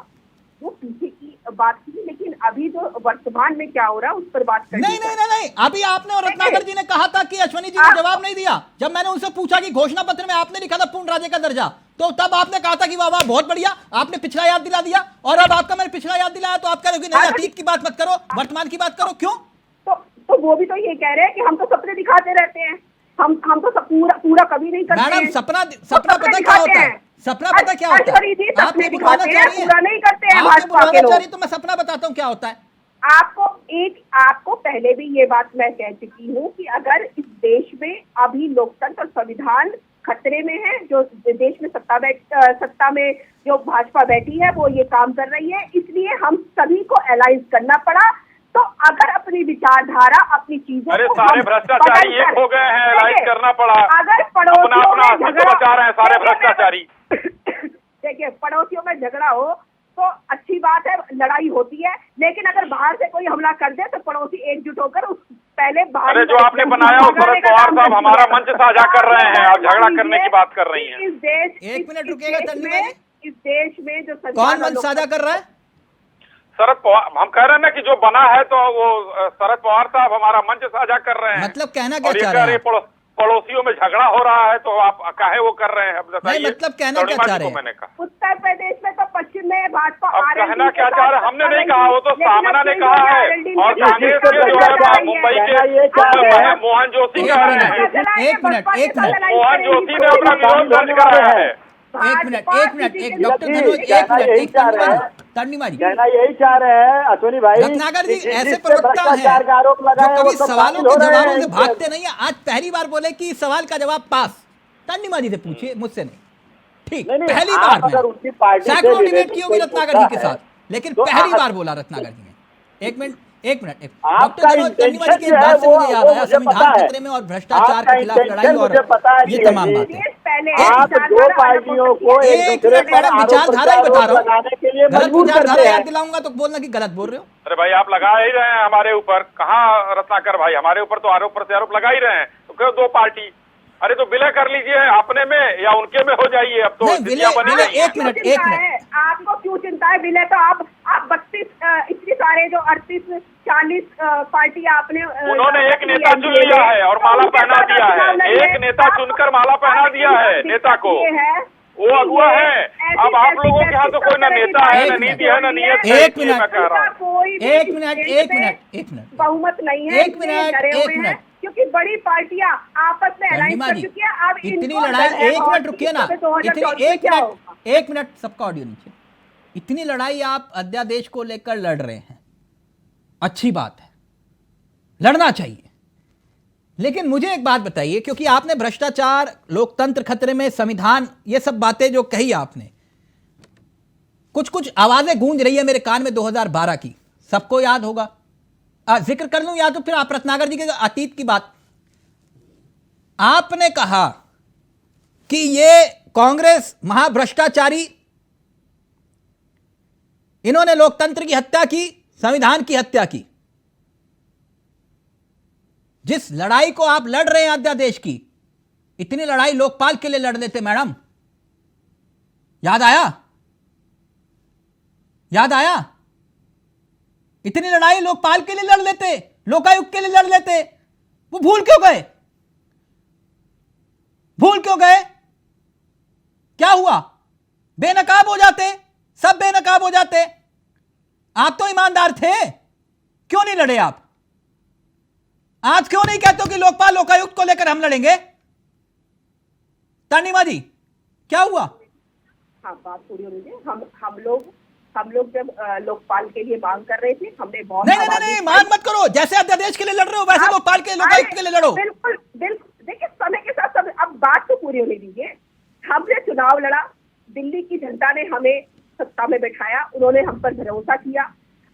वो पीछे की बात की, लेकिन अभी जो वर्तमान में क्या हो रहा है उस पर बात करनी नहीं नहीं नहीं नहीं, अभी आपने और रत्नाकर जी ने कहा था कि अश्वनी जी ने जवाब नहीं दिया। जब मैंने उनसे पूछा कि घोषणा पत्र में आपने लिखा था पूर्ण राज्य का दर्जा, तो तब आपने कहा था कि वाह वाह बहुत बढ़िया, आपने पिछला याद दिला दिया। और अब आपका मैंने पिछला याद दिलाया तो आप कह रहे हो कि नहीं, अतीत की बात मत करो, वर्तमान की बात करो। क्यों? तो वो भी तो ये कह रहे हैं कि हम तो सपने दिखाते रहते हैं, हम तो सब पूरा कभी नहीं करते मैडम, हैं। सपना पता क्या होता है? सपना पता क्या होता है? सपने दिखाते हैं, पूरा नहीं करते हैं आपने भाजपा के बुलवाना लोग। चाह रही तो मैं सपना बताता हूँ क्या होता है। आपको पहले भी ये बात मैं कह चुकी हूँ कि अगर इस देश में अभी लोकतंत्र और संविधान खतरे में है, जो देश में सत्ता में जो भाजपा बैठी है वो ये काम कर रही है, इसलिए हम सभी को अलाइज करना पड़ा। तो अगर अपनी विचारधारा, अपनी चीजों अरे को सारे भ्रष्टाचारी एक हो गए हैं, एलाइज करना पड़ा। अगर अपना पड़ोसियों अपना में अस्तित्व बचा रहे हैं सारे भ्रष्टाचारी। देखिए, पड़ोसियों में झगड़ा हो तो अच्छी बात है, लड़ाई होती है, लेकिन अगर बाहर से कोई हमला कर दे तो पड़ोसी एकजुट होकर उस पहले बाहर। अरे जो आपने बनाया हो शरद पवार साहब हमारा मंच साझा कर रहे हैं, आप झगड़ा करने की बात कर रही हैं। इस देश, एक मिनट रुकिएगा तन्वी जी। इस देश में जो कौन मंच साझा कर रहा है? शरद पवार, हम कह रहे हैं ना कि जो बना है तो वो शरद पवार साहब हमारा मंच साझा कर रहे हैं। मतलब कहना क्या और ये चाह कह रहे रहे हैं? पड़ोसियों में झगड़ा हो रहा है तो आप काहे वो कर रहे हैं? अब नहीं, बताइए। मतलब कहना क्या चाह रहे हैं? मैंने कहा उत्तर प्रदेश में तो पश्चिम में भाजपा अब RLD कहना क्या के चाह रहे साथ हैं? हमने नहीं सत्ता कहा, वो तो लेकिन सामना अब ने फिर कहा भी है। RLD और की कांग्रेस तो के जो चर्चा है है। मुंबई के ये क्या है? मोहन जोशी एक कह रहे मिनट, हैं। एक मिनट मोहन जोशी ने अपना विरोध दर्ज कराया है। एक मिनट, एक डॉक्टर जी, धनोज, एक कहना मिनट, यही एक चाह रहे हैं। तन्नीमा जी, कहना यही चाह रहे हैं अश्वनी भाई, रत्नाकर जी जिस ऐसे पे प्रवक्ता भ्रष्टाचार हैं का आरोप जो लगाए कभी वो सब सवालों शामिल हो के रहे जवाबों हैं से इनके। भागते नहीं है। आज पहली बार बोले कि सवाल का जवाब पास। तन्नीमा जी से पूछिए, मुझसे नहीं। ठीक, नहीं, पहली आप बार अगर उनकी पार्टी से सैकड़ों डिबेट related की होगी कोई रत्नाकर मुद्दा जी के है, साथ, लेकिन तो पहली आप- बार बोला रत्नाकर जी ने। एक मिनट, आपका डॉक्टर धनोज, तन्नीमा जी की एक intention बात से जो है मुझे याद वो आया, मुझे संविधान पता है। खतरे में और भ्रष्टाचार आपका के खिलाफ लड़ाई intention और मुझे पता है ये कि तमाम ये बातें। आप दो पार्टियों को एक एक दूसरे मिनट पर मैडम, आरोप विचारधारा ही बता रहा लगाने के लिए हूँ। गलत मजबूर विचारधारा करते याद हैं। दिलाऊंगा तो बोलना कि गलत बोल रहे हो। अरे भाई आप लगा ही रहे हैं हमारे ऊपर, कहाँ रत्नाकर भाई, हमारे ऊपर तो आरोप प्रत्यारोप लगा ही रहे हैं। तो क्यों दो पार्टी? अरे तो विलय कर लीजिए अपने में या उनके में हो जाइए। अब तो नहीं, स्थितियां बनी विलय, रही हैं। एक मिनट। आपको क्यों चिंता है विलय? तो आप 32 इतने सारे जो 38 40 पार्टी आपने उन्होंने एक नेता चुन लिया है और माला पहना दिया है। एक नेता चुनकर माला पहना दिया है नेता को, वो अगुआ है। अब आप लोगों के यहाँ तो कोई ना नेता है, ना नीति है, ना नियत है। एक मिनट, मैं कह रहा हूँ एक मिनट, बहुमत नहीं है, एक मिनट, क्योंकि बड़ी पार्टियां आपस में अलायंस तन्नीमा कर जी, चुकी है। अब इतनी इनको लड़ाई, डर है एक और मिनट रुकिए ना, कि 2024 इतनी में क्या होगा। एक मिनट, सबका ऑडियो नीचे। इतनी लड़ाई आप अध्यादेश को लेकर लड़ रहे हैं, अच्छी बात है, लड़ना चाहिए। लेकिन मुझे एक बात बताइए, क्योंकि आपने भ्रष्टाचार, लोकतंत्र खतरे में, संविधान, ये सब बातें जो कही आपने, कुछ आवाजें गूंज रही है मेरे कान में 2012 की, सबको याद होगा। जिक्र कर लूं या तो फिर आप रत्नाकर जी के अतीत की बात। आपने कहा कि ये कांग्रेस महाभ्रष्टाचारी, इन्होंने लोकतंत्र की हत्या की, संविधान की हत्या की। जिस लड़ाई को आप लड़ रहे हैं अध्यादेश की, इतनी लड़ाई लोकपाल के लिए लड़ लेते मैडम। याद आया? याद आया? इतनी लड़ाई लोकपाल के लिए लड़ लेते, लोकायुक्त के लिए लड़ लेते। वो भूल क्यों गए? भूल क्यों गए? क्या हुआ? बेनकाब हो जाते, सब बेनकाब हो जाते। आप तो ईमानदार थे, क्यों नहीं लड़े आप? आज क्यों नहीं कहते हो कि लोकपाल लोकायुक्त को लेकर हम लड़ेंगे? तन्नीमा जी, क्या हुआ? हाँ, बात पूरी होनी चाहिए। हम लोग जब लोकपाल के लिए मांग कर रहे थे, हमने बहुत नहीं, मांग मत करो। जैसे अध्यादेश के लिए लड़ रहे हो वैसे लोकपाल के, लोकायुक्त के लिए लड़ो। बिल्कुल। देखिए, समय के साथ सब, अब बात तो पूरी होने दीजिए। हमने चुनाव लड़ा, दिल्ली की जनता ने हमें सत्ता में बैठाया, उन्होंने हम पर भरोसा किया।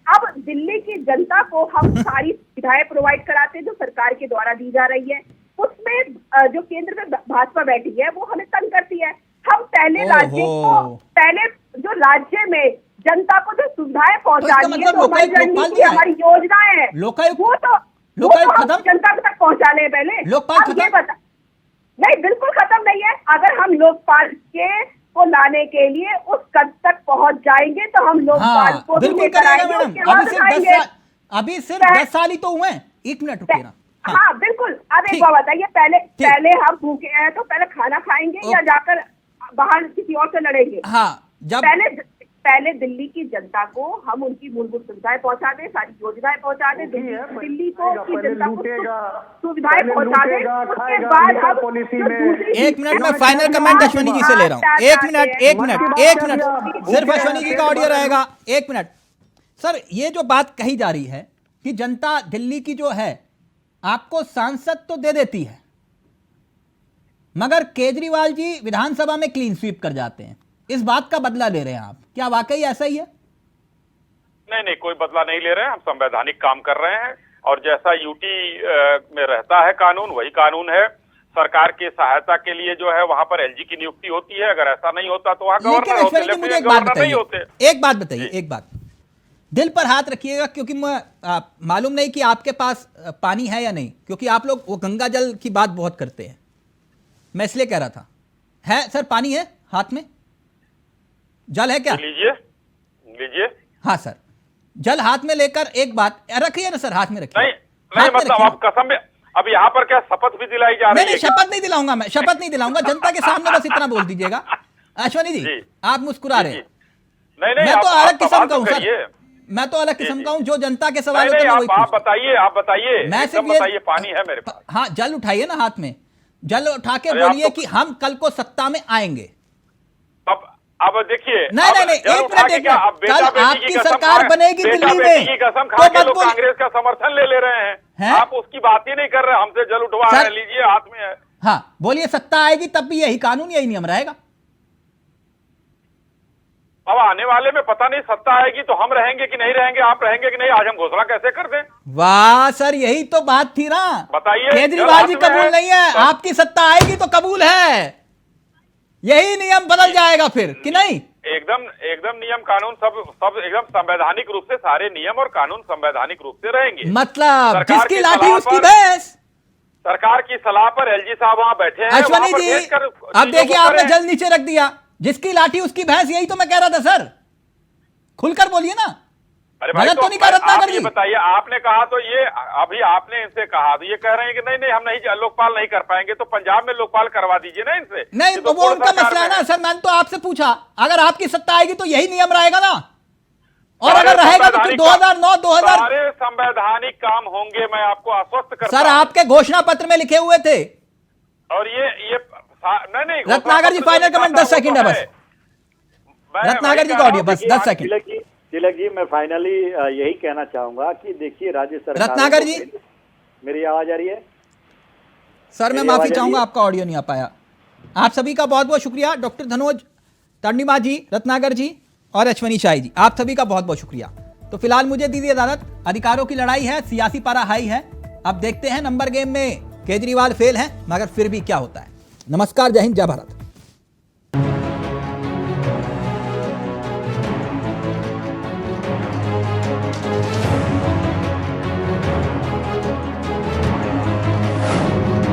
अब दिल्ली की जनता को हम सारी सुविधाएं प्रोवाइड कराते जो सरकार के द्वारा दी जा रही है। उसमें जो केंद्र में भाजपा बैठी है वो हमें तंग करती है। हम पहले जो राज्य में जनता को जो सुविधाएं पहुंचानी है, तो हमारी रणनीति, हमारी योजनाएं हैं, वो तो हम जनता तक पहुंचा ले। पहले लोकपाल नहीं, बिल्कुल खत्म नहीं है। अगर हम लोकपाल के को लाने के लिए उस कद तक पहुंच जाएंगे तो हम लोग हाँ, को भी बिल्कुल लेकर करिएगा आएंगे, मैडम। उसके बाद अभी सिर्फ 10 साल ही तो हुए हैं। 1 मिनट रुकिए ना। हाँ बिल्कुल। अब एक ठीक। बात बताइए, पहले हम भूखे हैं तो पहले खाना खाएंगे या जाकर बाहर किसी और से लड़ेंगे? हाँ, जब पहले दिल्ली की जनता को हम उनकी मूलभूत सुविधाएं पहुंचा दें, सारी योजनाएं पहुंचा दें, दिल्ली को की जनता को सुविधाएं पहुंचा दें, उसके बाद हम 1 मिनट में फाइनल कमेंट अश्वनी जी से ले रहा हूँ। 1 मिनट सिर्फ अश्वनी जी का ऑडियो रहेगा। 1 मिनट सर, ये जो बात कही जा रही है कि जनता दिल्ली की जो है आपको सांसद तो दे देती है, मगर केजरीवाल जी विधानसभा में क्लीन स्वीप कर जाते हैं, इस बात का बदला ले रहे हैं आप, क्या वाकई ऐसा ही है? नहीं, कोई बदला नहीं ले रहे हैं। हम संवैधानिक काम कर रहे हैं और जैसा यूटी में रहता है कानून, वही कानून है। सरकार की सहायता के लिए जो है वहां पर एलजी की नियुक्ति होती है, अगर ऐसा नहीं होता तो वहां गवर्नर होते, लेकिन मुझे एक बात बताइए, दिल पर हाथ रखिएगा, क्योंकि मालूम नहीं कि आपके पास पानी है या नहीं, क्योंकि आप लोग वो गंगा जल की बात बहुत करते हैं, मैं इसलिए कह रहा था। है सर, पानी है हाथ में? जल है क्या? लीजिए। हाँ सर, जल हाथ में लेकर एक बात रखिए ना सर, हाथ में रखिए। नहीं मतलब आप कसम में अब यहाँ पर क्या शपथ भी दिलाई जा रही है? नहीं, शपथ नहीं दिलाऊंगा मैं, शपथ नहीं दिलाऊंगा। जनता के सामने बस इतना बोल दीजिएगा। अश्वनी जी आप मुस्कुरा रहे हैं। नहीं, मैं तो अलग किस्म का हूँ सर, मैं तो अलग किस्म का हूँ, जो जनता के सवाल होते हैं वही आप बताइए। मैं सिर्फ बताइए, पानी है मेरे पास। हाँ, जल उठाइए ना हाथ में, जल उठा के बोलिए कि हम कल को सत्ता में आएंगे। अब देखिए, नहीं, एक मिनट, कल आपकी सरकार बनेगी दिल्ली में की कसम खा के लोग कांग्रेस का समर्थन ले रहे हैं। आप उसकी बात ही नहीं कर रहे, हमसे जल उठवा रहे हैं, लीजिए हाथ में है। हाँ बोलिए, सत्ता आएगी तब भी यही कानून, यही नियम रहेगा। अब आने वाले में पता नहीं, सत्ता आएगी तो हम रहेंगे कि नहीं रहेंगे, आप रहेंगे कि नहीं, आज हम घोषणा कैसे कर दें? वाह सर, यही तो बात थी ना। बताइए, केजरीवाल जी कबूल नहीं है, आपकी सत्ता आएगी तो कबूल है, यही नियम बदल जाएगा फिर कि नहीं? एकदम नियम कानून सब एकदम संवैधानिक रूप से, सारे नियम और कानून संवैधानिक रूप से रहेंगे। मतलब जिसकी लाठी उसकी भैंस। सरकार की सलाह पर एलजी साहब वहां बैठे हैं। अश्वनी जी अब देखिए, आपने जल नीचे रख दिया, जिसकी लाठी उसकी भैंस, यही तो मैं कह रहा था सर, खुलकर बोलिए ना। अरे भाई, तो नहीं कर रत्नाकर जी, बताइए, आपने कहा तो ये अभी आपने इनसे कहा तो ये कह रहे हैं कि नहीं हम नहीं लोकपाल नहीं कर पाएंगे, तो पंजाब में लोकपाल करवा दीजिए ना इनसे। नहीं तो वो उनका मसला है ना सर, मैंने तो आपसे पूछा, अगर आपकी सत्ता आएगी तो यही नियम रहेगा ना, और अगर रहेगा तो फिर 2009-2000 सारे संवैधानिक काम होंगे, मैं आपको आश्वस्त करता हूं। सर आपके घोषणा पत्र में लिखे हुए थे। और ये नहीं, रत्नाकर जी फाइनल कमेंट 10 सेकंड है बस, रत्नाकर जी का ऑडियो बस 10 सेकंड। तिलक जी, मैं फाइनली यही कहना चाहूंगा कि देखिए, राज्य सरकार, रत्नाकर जी मेरी आवाज आ रही है? सर मैं माफी चाहूंगा, आपका ऑडियो नहीं आ पाया। आप सभी का बहुत बहुत शुक्रिया, डॉक्टर धनोज तंडिमा जी, रत्नाकर जी और अश्वनी शाही जी, आप सभी का बहुत बहुत शुक्रिया। तो फिलहाल मुझे दीजिए इजाजत, अधिकारों की लड़ाई है, सियासी पारा हाई है, अब देखते हैं नंबर गेम में केजरीवाल फेल है, मगर फिर भी क्या होता है। नमस्कार, जय हिंद, जय भारत।